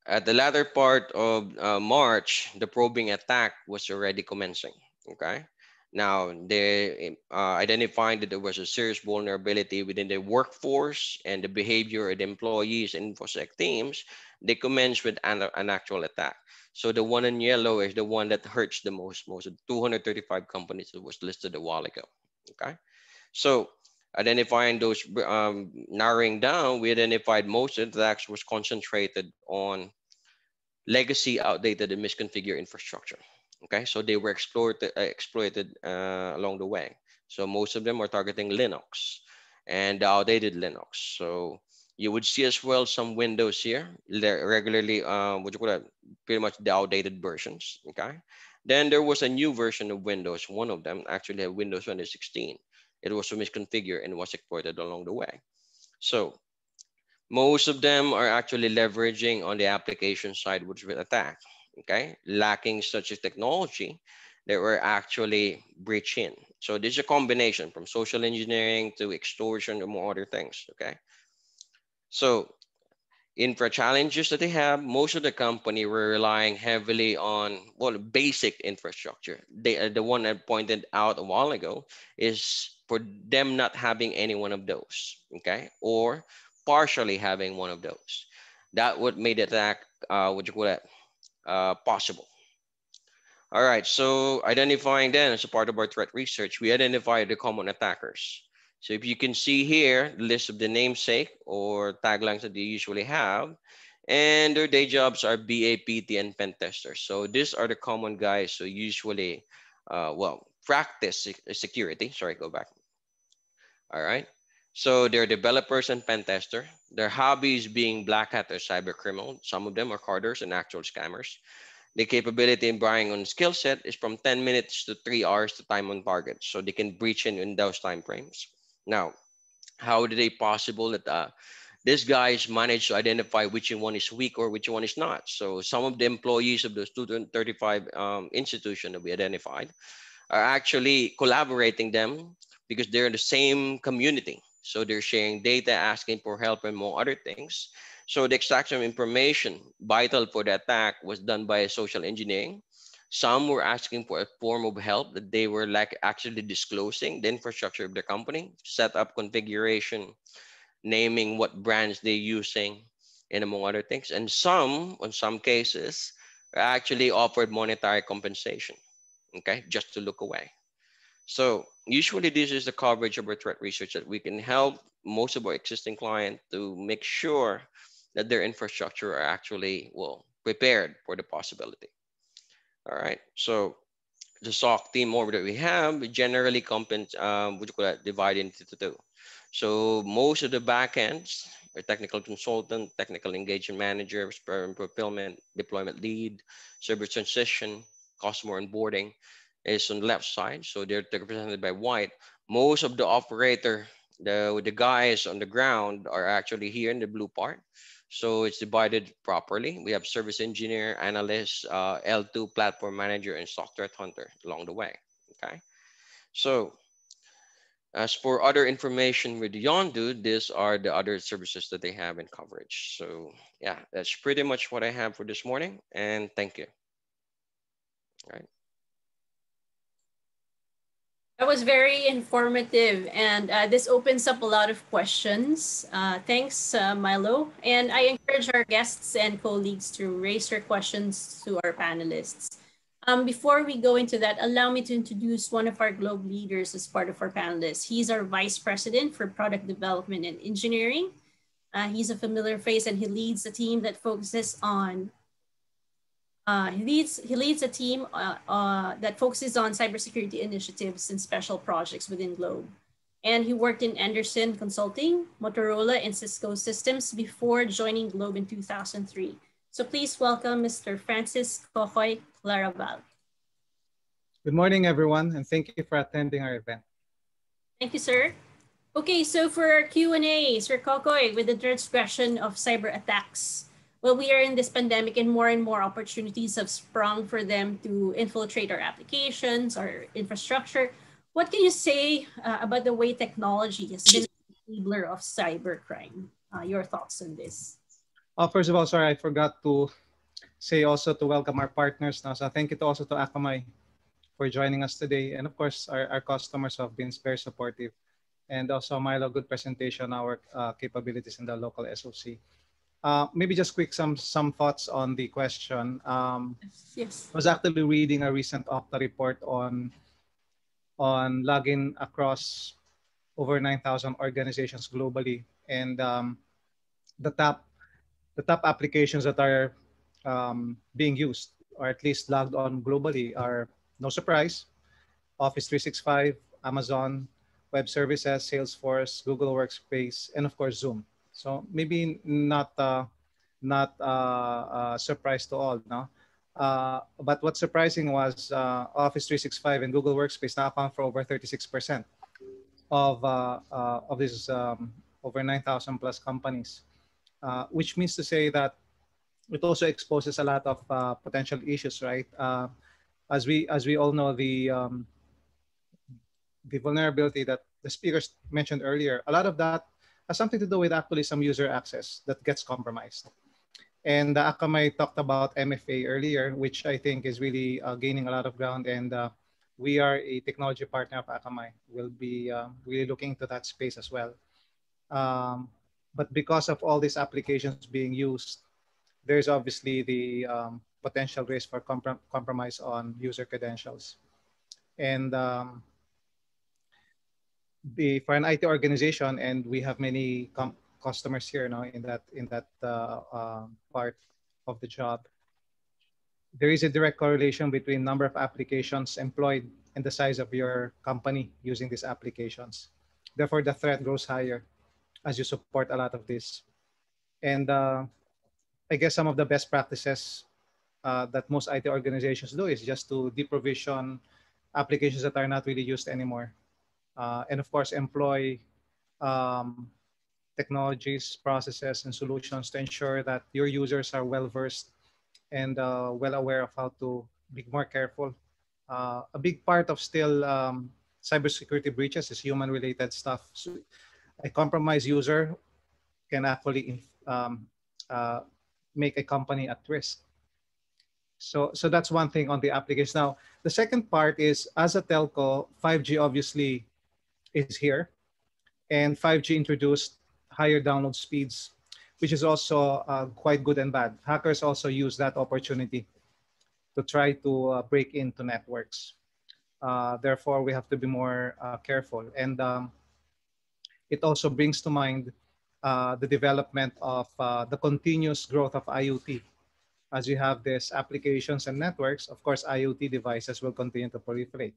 at the latter part of March, the probing attack was already commencing. Okay. Now, they identified that there was a serious vulnerability within the workforce and the behavior of the employees and InfoSec teams. They commenced with an actual attack. So the one in yellow is the one that hurts the most of 235 companies that was listed a while ago. Okay. So identifying those, narrowing down, we identified most of the attacks was concentrated on legacy, outdated, and misconfigured infrastructure. Okay, so they were exploited along the way. So most of them are targeting Linux and the outdated Linux. So you would see as well some Windows here, regularly, what you call it, pretty much the outdated versions. Okay, then there was a new version of Windows. One of them actually had Windows 2016. It was misconfigured and was exploited along the way. So most of them are actually leveraging on the application side, which will attack. Okay, lacking such a technology, that were actually breaching. So this is a combination from social engineering to extortion and more other things, okay? So infra challenges that they have, most of the company were relying heavily on, well, basic infrastructure. The one I pointed out a while ago is for them not having any one of those, okay? Or partially having one of those. That would made the attack, what you call that, possible. All right, so identifying then as a part of our threat research, we identified the common attackers. So if you can see here, the list of the namesake or taglines that they usually have, and their day jobs are BA, PT, and pen testers. So these are the common guys who usually, well, practice security. Sorry, go back. All right. So they're developers and pen tester. Their hobbies being black hat or cyber criminal. Some of them are carders and actual scammers. The capability in buying on skill set is from 10 minutes to 3 hours to time on target. So they can breach in those time frames. Now, how did they possible that these guys manage to identify which one is weak or which one is not? So some of the employees of those 235 institutions that we identified are actually collaborating them because they're in the same community. So they're sharing data, asking for help and more other things. So the extraction of information vital for the attack was done by social engineering. Some were asking for a form of help that they were like actually disclosing the infrastructure of the company, set up configuration, naming what brands they're using, and among other things. And some, in some cases, actually offered monetary compensation, okay, just to look away. So usually this is the coverage of our threat research that we can help most of our existing clients to make sure that their infrastructure are actually, well, prepared for the possibility. All right, so the SOC team over that we have, we generally what you call that, divide into two. So most of the backends are technical consultant, technical engagement manager, fulfillment, deployment lead, service transition, customer onboarding is on the left side. So they're represented by white. Most of the operator, the guys on the ground are actually here in the blue part. So it's divided properly. We have service engineer, analyst, L2 platform manager, and software hunter along the way. Okay. So as for other information with Yondu, these are the other services that they have in coverage. So yeah, that's pretty much what I have for this morning. And thank you. All right. That was very informative, and this opens up a lot of questions. Thanks, Milo. And I encourage our guests and colleagues to raise their questions to our panelists. Before we go into that, allow me to introduce one of our globe leaders as part of our panelists. He's our Vice President for Product Development and Engineering. He's a familiar face, and he leads a team that focuses on he leads a team that focuses on cybersecurity initiatives and special projects within Globe. And he worked in Anderson Consulting, Motorola, and Cisco Systems before joining Globe in 2003. So please welcome Mr. Francis Kokoy Claraval. Good morning, everyone, and thank you for attending our event. Thank you, sir. Okay, so for our Q&A, Sir Kokoy, with the transgression of cyber attacks, well, we are in this pandemic and more opportunities have sprung for them to infiltrate our applications, our infrastructure. What can you say about the way technology has been an enabler of cybercrime? Your thoughts on this? First of all, sorry, I forgot to say also to welcome our partners now. So thank you also to Akamai for joining us today. And of course, our customers have been very supportive. And also Milo, good presentation, our capabilities in the local SOC. Maybe just quick some thoughts on the question. Yes. I was actually reading a recent Okta report on logging across over 9,000 organizations globally, and the top applications that are being used or at least logged on globally are, no surprise, Office 365, Amazon Web Services, Salesforce, Google Workspace, and of course Zoom. So maybe not surprise to all, no. But what's surprising was Office 365 and Google Workspace now account for over 36% of these over 9,000 plus companies, which means to say that it also exposes a lot of potential issues, right? as we all know, the vulnerability that the speakers mentioned earlier, a lot of that has something to do with actually some user access that gets compromised. And Akamai talked about MFA earlier, which I think is really gaining a lot of ground. And we are a technology partner of Akamai. We'll be really looking into that space as well. But because of all these applications being used, there's obviously the potential risk for compromise on user credentials. And for an IT organization, and we have many customers here now in that part of the job, there is a direct correlation between number of applications employed and the size of your company using these applications. Therefore, the threat grows higher as you support a lot of this. And I guess some of the best practices that most IT organizations do is just to deprovision applications that are not really used anymore. And of course, employ technologies, processes, and solutions to ensure that your users are well-versed and well aware of how to be more careful. A big part of still cybersecurity breaches is human-related stuff. So a compromised user can actually make a company at risk. So that's one thing on the application. Now, the second part is, as a telco, 5G obviously is here, and 5G introduced higher download speeds, which is also quite good and bad. Hackers also use that opportunity to try to break into networks. Therefore, we have to be more careful. And it also brings to mind the development of the continuous growth of IoT. As you have these applications and networks, of course, IoT devices will continue to proliferate.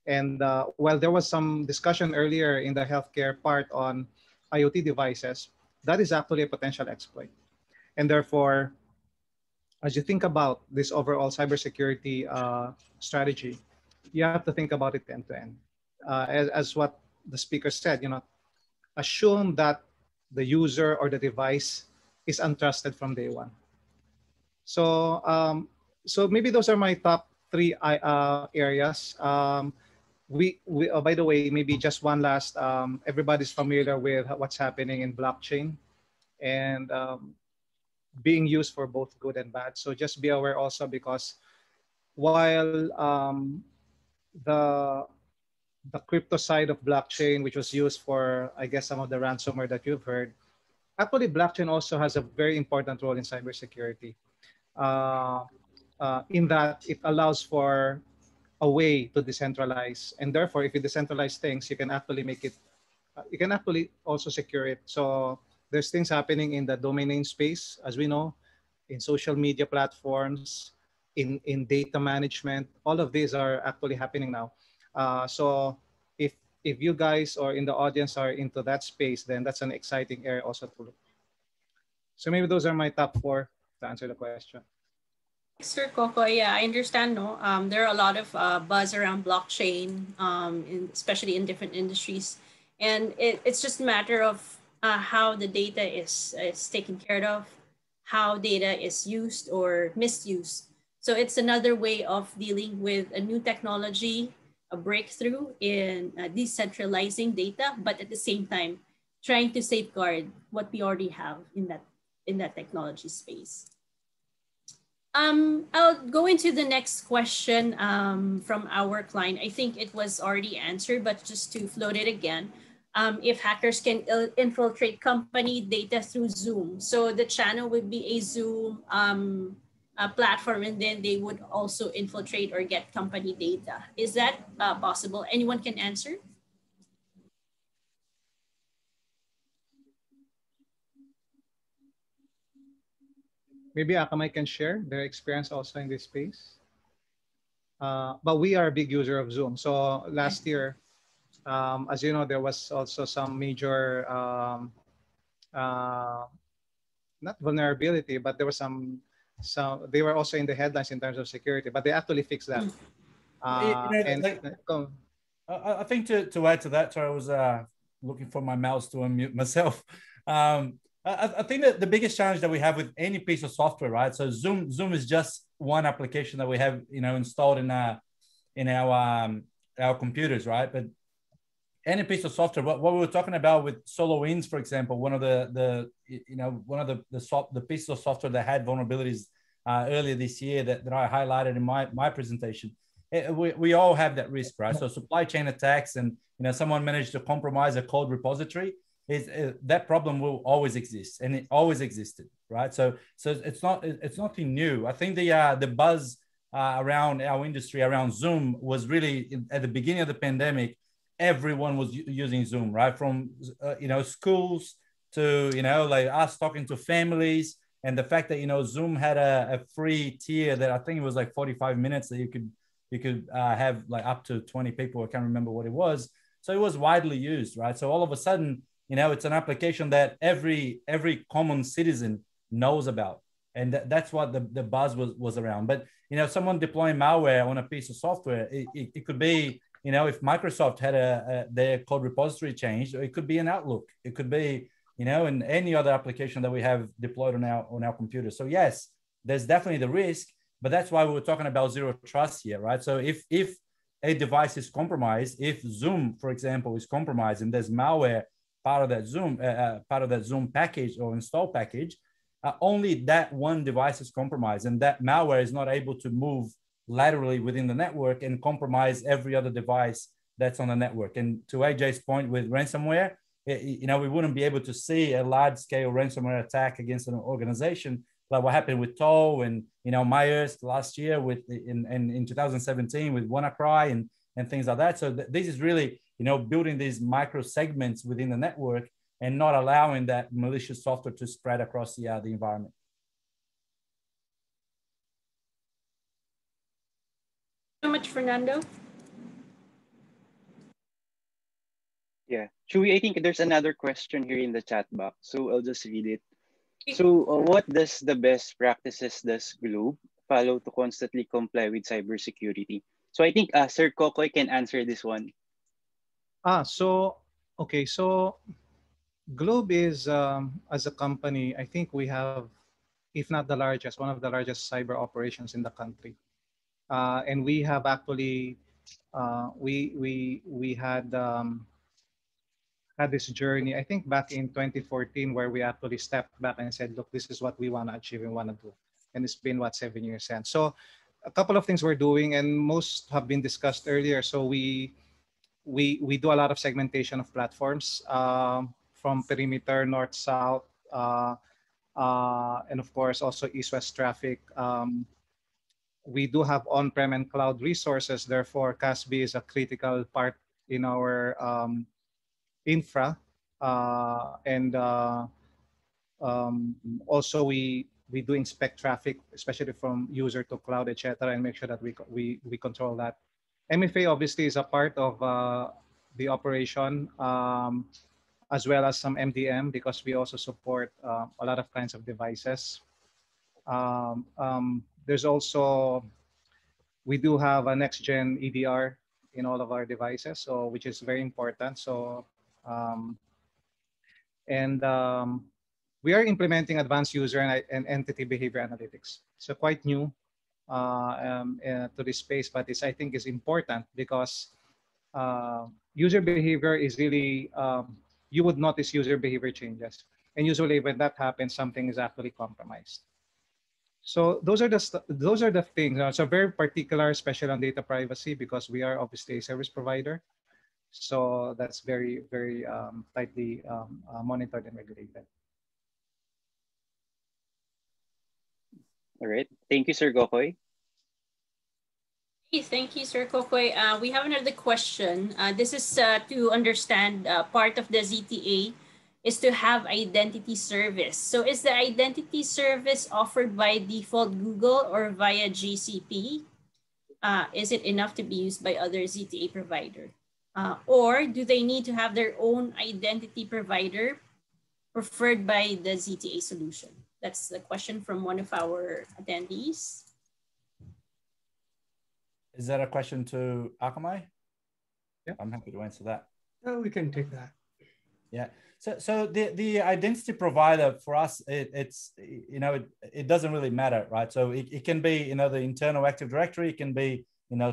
And while there was some discussion earlier in the healthcare part on IoT devices, that is actually a potential exploit. And therefore, as you think about this overall cybersecurity strategy, you have to think about it end to end. As what the speaker said, assume that the user or the device is untrusted from day one. So, so maybe those are my top three areas. By the way, maybe just one last, everybody's familiar with what's happening in blockchain and being used for both good and bad. So just be aware also, because while the crypto side of blockchain, which was used for, I guess, some of the ransomware that you've heard, actually blockchain also has a very important role in cybersecurity. In that it allows for a way to decentralize, and therefore, if you decentralize things, you can actually make it. You can actually also secure it. So there's things happening in the domain name space, as we know, in social media platforms, in data management. All of these are actually happening now. So if you guys or in the audience are into that space, then that's an exciting area also to look. So maybe those are my top four to answer the question. Sir Coco, yeah, I understand. No, there are a lot of buzz around blockchain, especially in different industries, and it's just a matter of how the data is taken care of, how data is used or misused. So it's another way of dealing with a new technology, a breakthrough in decentralizing data, but at the same time trying to safeguard what we already have in that technology space. I'll go into the next question from our client. I think it was already answered, but just to float it again, if hackers can infiltrate company data through Zoom. So the channel would be a Zoom platform, and then they would also infiltrate or get company data. Is that possible? Anyone can answer? Maybe Akamai can share their experience also in this space. But we are a big user of Zoom. So last year, as you know, there was also some major, not vulnerability, but there was some, they were also in the headlines in terms of security, but they actually fixed that. I think to add to that, I was looking for my mouse to unmute myself. I think that the biggest challenge that we have with any piece of software, right? So Zoom is just one application that we have, installed in our computers, right? But any piece of software, what we were talking about with SolarWinds, for example, one of the pieces of software that had vulnerabilities earlier this year that I highlighted in my presentation. We all have that risk, right? So supply chain attacks, and someone managed to compromise a code repository. That problem will always exist, and it always existed, right? So it's nothing new. I think the buzz around our industry, around Zoom, was really at the beginning of the pandemic. Everyone was using Zoom, right? From schools to like us talking to families, and the fact that Zoom had a free tier that I think it was like 45 minutes that you could have like up to 20 people. I can't remember what it was. So it was widely used, right? So all of a sudden, it's an application that every common citizen knows about, and that's what the buzz was around. But someone deploying malware on a piece of software, it could be if Microsoft had their code repository changed, or it could be an Outlook, it could be in any other application that we have deployed on our computer. So yes, there's definitely the risk, but that's why we were talking about zero trust here, right? So if a device is compromised, if Zoom, for example, is compromised and there's malware part of that Zoom package or install package, only that one device is compromised, and that malware is not able to move laterally within the network and compromise every other device that's on the network. And to AJ's point with ransomware, we wouldn't be able to see a large-scale ransomware attack against an organization like what happened with Toll and Myers last year in 2017 with WannaCry and things like that. So this is really building these micro segments within the network and not allowing that malicious software to spread across the environment. So much, Fernando. Yeah, Chewy, I think there's another question here in the chat box, so I'll just read it. So what does the best practices does Globe follow to constantly comply with cybersecurity? So I think Sir Kokoy can answer this one. So Globe is, as a company, I think we have, if not the largest, one of the largest cyber operations in the country. And we have actually, we had this journey, I think back in 2014, where we actually stepped back and said, look, this is what we want to achieve and want to do. And it's been, 7 years since. So a couple of things we're doing, and most have been discussed earlier. So we do a lot of segmentation of platforms, from perimeter, north, south, and of course also east-west traffic. We do have on-prem and cloud resources. Therefore, CASB is a critical part in our infra, and also we do inspect traffic, especially from user to cloud, etc., and make sure that we control that. MFA obviously is a part of the operation, as well as some MDM, because we also support a lot of kinds of devices. There's also, we do have a next-gen EDR in all of our devices, so which is very important. So, we are implementing advanced user and entity behavior analytics. So quite new to this space, but I think is important because user behavior is really, you would notice user behavior changes. And usually when that happens, something is actually compromised. So those are the things. So very particular, especially on data privacy, because we are obviously a service provider. So that's very, very tightly monitored and regulated. All right. Thank you, Sir Kokoy. Thank you, Sir Kokoy. We have another question. This is to understand part of the ZTA is to have identity service. So is the identity service offered by default Google or via GCP? Is it enough to be used by other ZTA provider? Or do they need to have their own identity provider preferred by the ZTA solution? That's the question from one of our attendees. Is that a question to Akamai? Yeah. I'm happy to answer that. Oh, we can take that. Yeah. So the identity provider for us, it doesn't really matter, right? So it can be, the internal Active Directory. It can be,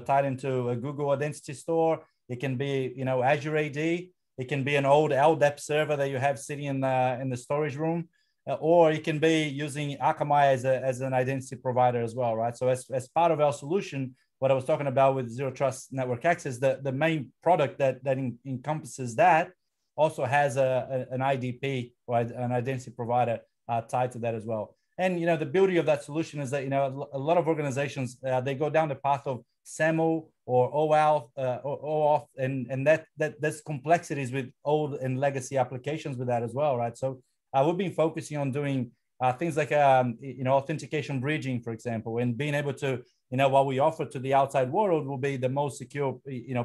tied into a Google Identity Store. It can be, Azure AD. It can be an old LDAP server that you have sitting in the storage room, or it can be using Akamai as an identity provider as well, right? So as part of our solution, what I was talking about with Zero Trust Network Access, the main product that encompasses that also has an IDP or an identity provider tied to that as well. And the beauty of that solution is that a lot of organizations they go down the path of SAML or OAuth or OAuth, and there's complexities with old and legacy applications with that as well, right? So we've been focusing on doing things like authentication bridging, for example, and being able to what we offer to the outside world will be the most secure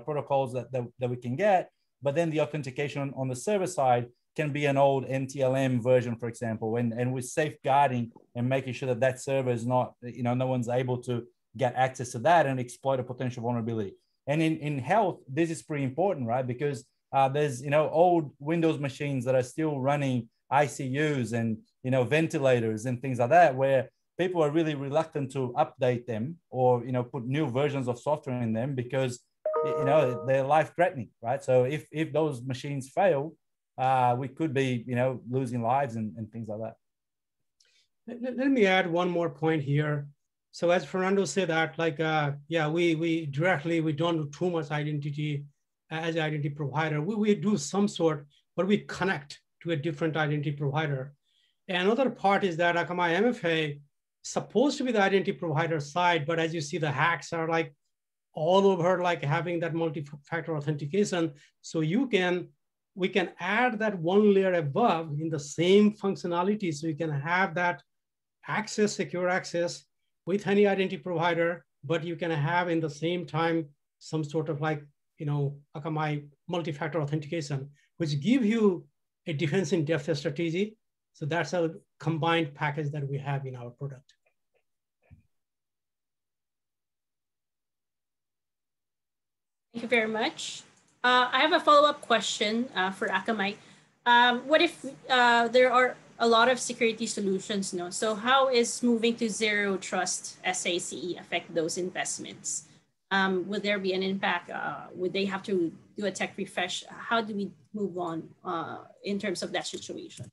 protocols that we can get. But then the authentication on the server side can be an old NTLM version, for example, and we're safeguarding and making sure that server is not, no one's able to get access to that and exploit a potential vulnerability. And in health, this is pretty important, right? Because there's, old Windows machines that are still running ICUs and, ventilators and things like that, where people are really reluctant to update them or, put new versions of software in them because they're life-threatening, right? So if those machines fail, we could be, losing lives and things like that. Let me add one more point here. So as Fernando said that, we don't do too much identity as an identity provider. We do some sort, but we connect to a different identity provider. And another part is that Akamai MFA supposed to be the identity provider side, but as you see, the hacks are like all over, like having that multi-factor authentication. So we can add that one layer above in the same functionality. So you can have that access, secure access with any identity provider, but you can have in the same time some sort of Akamai multi-factor authentication, which give you a defense in depth strategy. So that's a combined package that we have in our product. Thank you very much. I have a follow-up question for Akamai. What if there are a lot of security solutions? So how is moving to Zero Trust SACE affect those investments? Would there be an impact? Would they have to do a tech refresh? How do we move on in terms of that situation?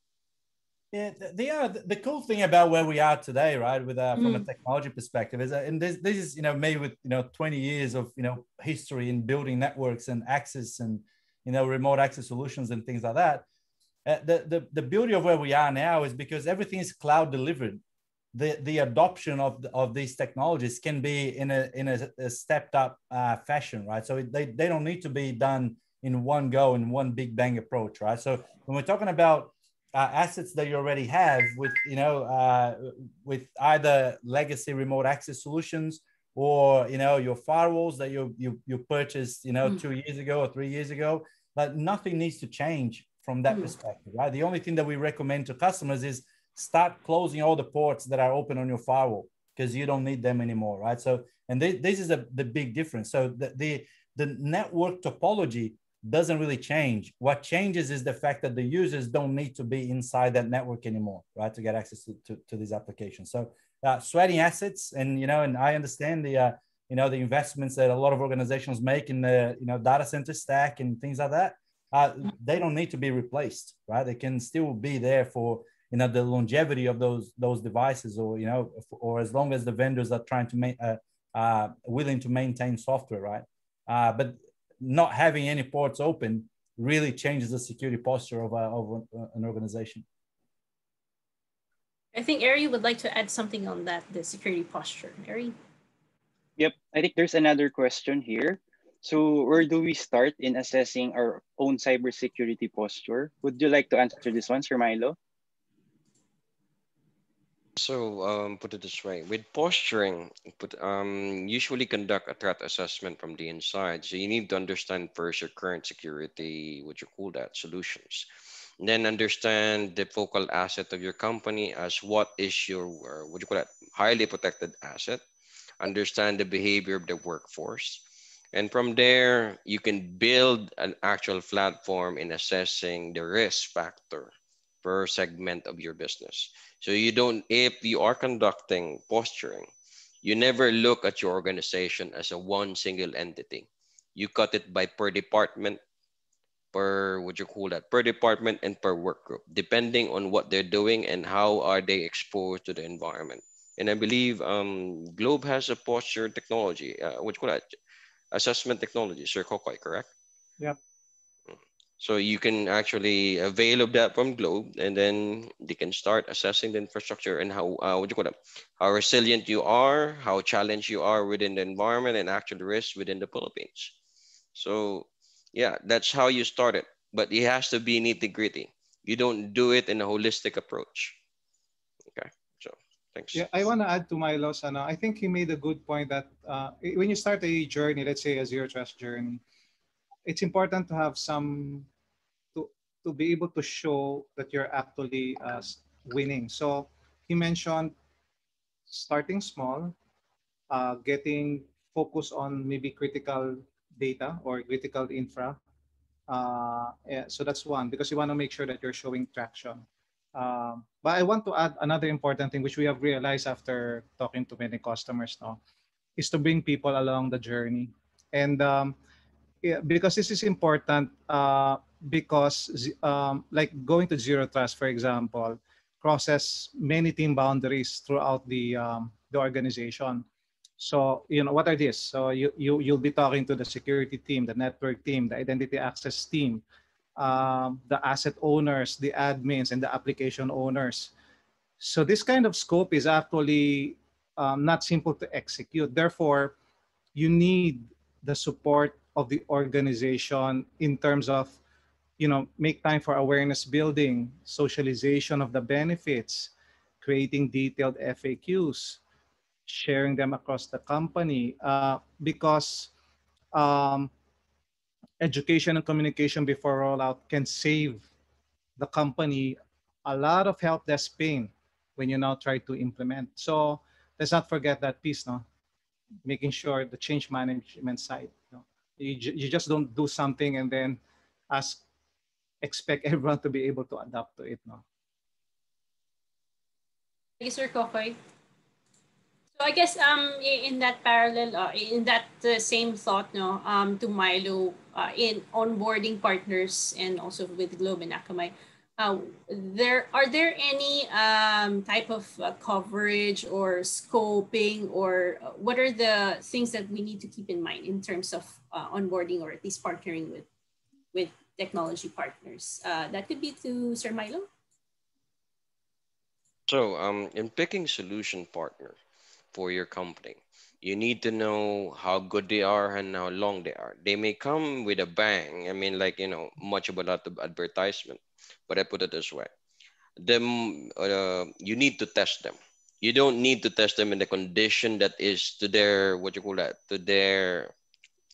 Yeah, the cool thing about where we are today, right, with from a technology perspective, is and this is me with 20 years of history in building networks and access and remote access solutions and things like that. The beauty of where we are now is because everything is cloud delivered. The adoption of these technologies can be in a stepped up fashion, right? So they don't need to be done in one go, in one big bang approach, right? So when we're talking about assets that you already have with with either legacy remote access solutions or your firewalls that you purchased 2 years ago or 3 years ago, but nothing needs to change from that perspective, right? The only thing that we recommend to customers is start closing all the ports that are open on your firewall because you don't need them anymore, right? So, and this is the big difference. So the network topology doesn't really change. What changes is the fact that the users don't need to be inside that network anymore, right, to get access to these applications. So sweating assets, and and I understand the the investments that a lot of organizations make in the data center stack and things like that. They don't need to be replaced, right? They can still be there for the longevity of those devices, or or as long as the vendors are trying to willing to maintain software, right? But not having any ports open really changes the security posture of an organization. I think Ari would like to add something on that, the security posture. Ari? Yep, I think there's another question here. So where do we start in assessing our own cybersecurity posture? Would you like to answer this one, Sir Milo? So put it this way, with posturing, usually conduct a threat assessment from the inside. So you need to understand first your current security, solutions. And then understand the focal asset of your company as what is your, highly protected asset. Understand the behavior of the workforce. And from there, you can build an actual platform in assessing the risk factor per segment of your business. So you don't, if you are conducting posturing, you never look at your organization as a one single entity. You cut it by per department, per what you call that, per department and per work group, depending on what they're doing and how are they exposed to the environment. And I believe Globe has a posture technology, what you call that, assessment technology, Sir Kokoy, correct? Yep. So you can actually avail of that from Globe, and then they can start assessing the infrastructure and how what you call it, how resilient you are, how challenged you are within the environment, and actual risk within the Philippines. So yeah, that's how you start it, but it has to be nitty gritty. You don't do it in a holistic approach. Okay, so thanks. Yeah, I want to add to Milo's. I think he made a good point that when you start a journey, let's say a zero trust journey, it's important to have some to to be able to show that you're actually winning. So he mentioned starting small, getting focus on maybe critical data or critical infra. Yeah, so that's one because you want to make sure that you're showing traction. But I want to add another important thing which we have realized after talking to many customers now is to bring people along the journey. And yeah, because this is important because like going to zero trust, for example, crosses many team boundaries throughout the organization. So what are these? So you'll be talking to the security team, the network team, the identity access team, the asset owners, the admins, and the application owners. So this kind of scope is actually not simple to execute. Therefore, you need the support of the organization in terms of make time for awareness building, socialization of the benefits, creating detailed FAQs, sharing them across the company, because um, education and communication before rollout can save the company a lot of help desk pain when you now try to implement. So let's not forget that piece, no? Making sure the change management side. You just don't do something and then ask expect everyone to be able to adapt to it. No. Thank you, Sir Kokoy. So I guess in that parallel, in that same thought, no, to Milo, in onboarding partners and also with Globe and Akamai, there any type of coverage or scoping, or what are the things that we need to keep in mind in terms of onboarding or at least partnering with technology partners? That could be to Sir Milo. So in picking solution partner for your company, you need to know how good they are and how long they are. They may come with a bang. I mean, like, much about a lot of advertisement, but I put it this way. You need to test them. You don't need to test them in the condition that is to their, what you call that, to their,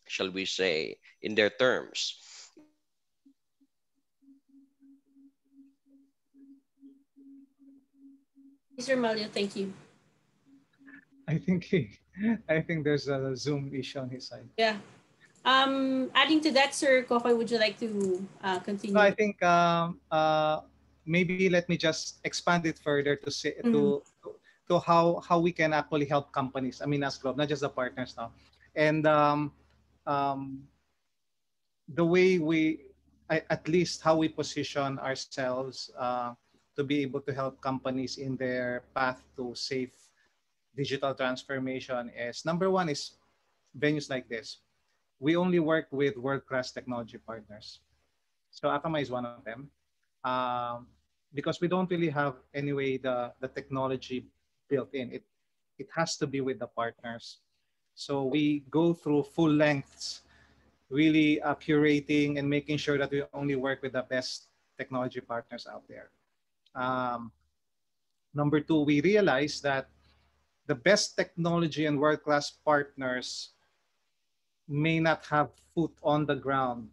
shall we say, in their terms. You need to test them in the condition that is actually Mr. Milo, thank you. I think I think there's a Zoom issue on his side. Yeah. Adding to that, Sir Kokoy, would you like to So I continue? think maybe let me just expand it further to say Mhm. to how we can actually help companies. I mean, as Globe, not just the partners now, and um, the way at least how we position ourselves to be able to help companies in their path to safe digital transformation is number one is venues like this. We only work with world-class technology partners. So Akamai is one of them. Because we don't really have anyway the technology built in. It has to be with the partners. So we go through full lengths, really curating and making sure that we only work with the best technology partners out there. Um, Number two, we realize that the best technology and world-class partners may not have foot on the ground,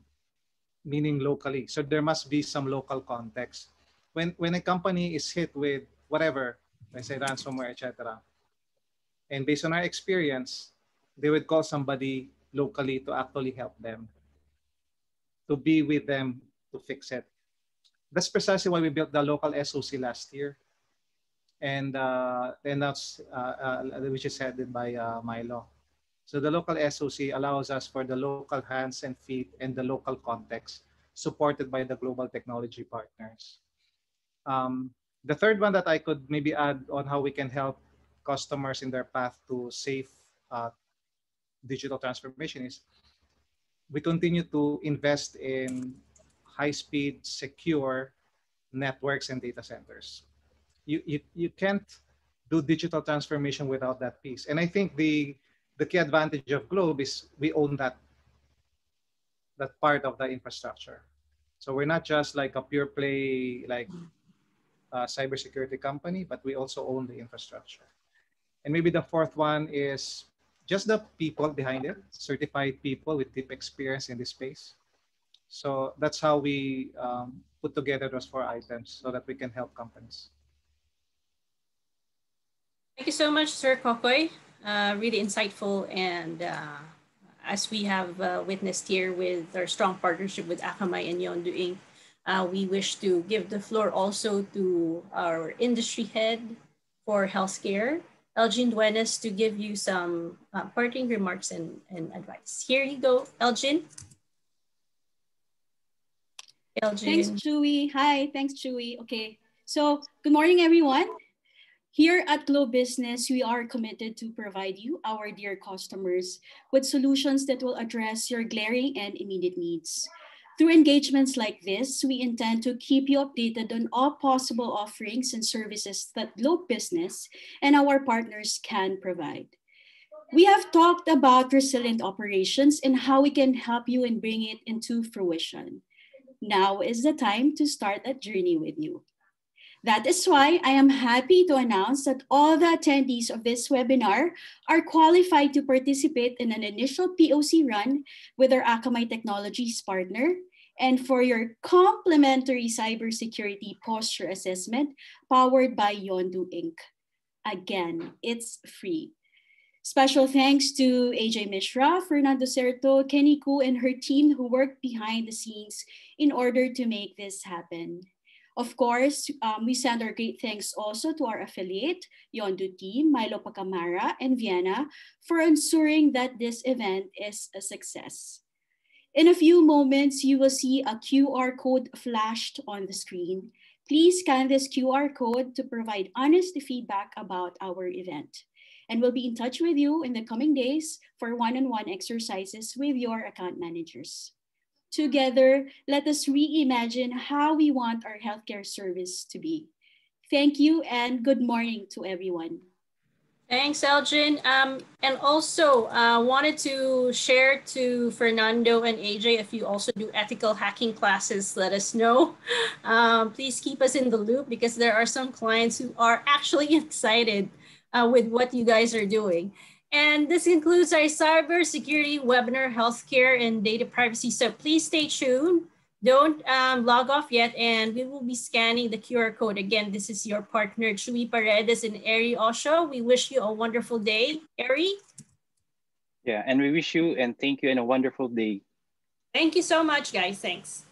meaning locally. So there must be some local context. When a company is hit with whatever, let's say ransomware, etc., and based on our experience, they would call somebody locally to actually help them, to be with them to fix it. That's precisely why we built the local SOC last year. And that's which is headed by Milo. So the local SOC allows us for the local hands and feet and the local context, supported by the global technology partners. The third one that I could maybe add on how we can help customers in their path to safe digital transformation is we continue to invest in high-speed, secure networks and data centers. You can't do digital transformation without that piece. And I think the key advantage of Globe is we own that part of the infrastructure. So we're not just like a pure play like cybersecurity company, but we also own the infrastructure. And maybe the fourth one is just the people behind it, certified people with deep experience in this space. So that's how we put together those 4 items so that we can help companies. Thank you so much, Sir Kokoy. Really insightful, and as we have witnessed here with our strong partnership with Akamai and Yondu Inc., we wish to give the floor also to our industry head for healthcare, Elgin Duenas, to give you some parting remarks and advice. Here you go, Elgin. Thanks, Chewy. Hi, thanks, Chewy. Okay, so good morning, everyone. Here at Globe Business, we are committed to provide you, our dear customers, with solutions that will address your glaring and immediate needs. Through engagements like this, we intend to keep you updated on all possible offerings and services that Globe Business and our partners can provide. We have talked about resilient operations and how we can help you in bringing it into fruition. Now is the time to start that journey with you. That is why I am happy to announce that all the attendees of this webinar are qualified to participate in an initial POC run with our Akamai Technologies partner and for your complimentary cybersecurity posture assessment powered by Yondu Inc. Again, it's free. Special thanks to AJ Mishra, Fernando Certo, Kenny Koo, and her team who worked behind the scenes in order to make this happen. Of course, we send our great thanks also to our affiliate, Yondu team, Milo Pacamara, and Vienna for ensuring that this event is a success. In a few moments, you will see a QR code flashed on the screen. Please scan this QR code to provide honest feedback about our event. And we'll be in touch with you in the coming days for one-on-one exercises with your account managers. Together, let us reimagine how we want our healthcare service to be. Thank you and good morning to everyone. Thanks, Elgin. And also wanted to share to Fernando and AJ, if you also do ethical hacking classes, let us know. Please keep us in the loop because there are some clients who are actually excited with what you guys are doing. And this concludes our cybersecurity webinar, healthcare and data privacy. So please stay tuned. Don't log off yet, and we will be scanning the QR code. Again, this is your partner, Chewy Paredes and Eri Osho. We wish you a wonderful day. Eri? Yeah, and we wish you and thank you and a wonderful day. Thank you so much, guys. Thanks.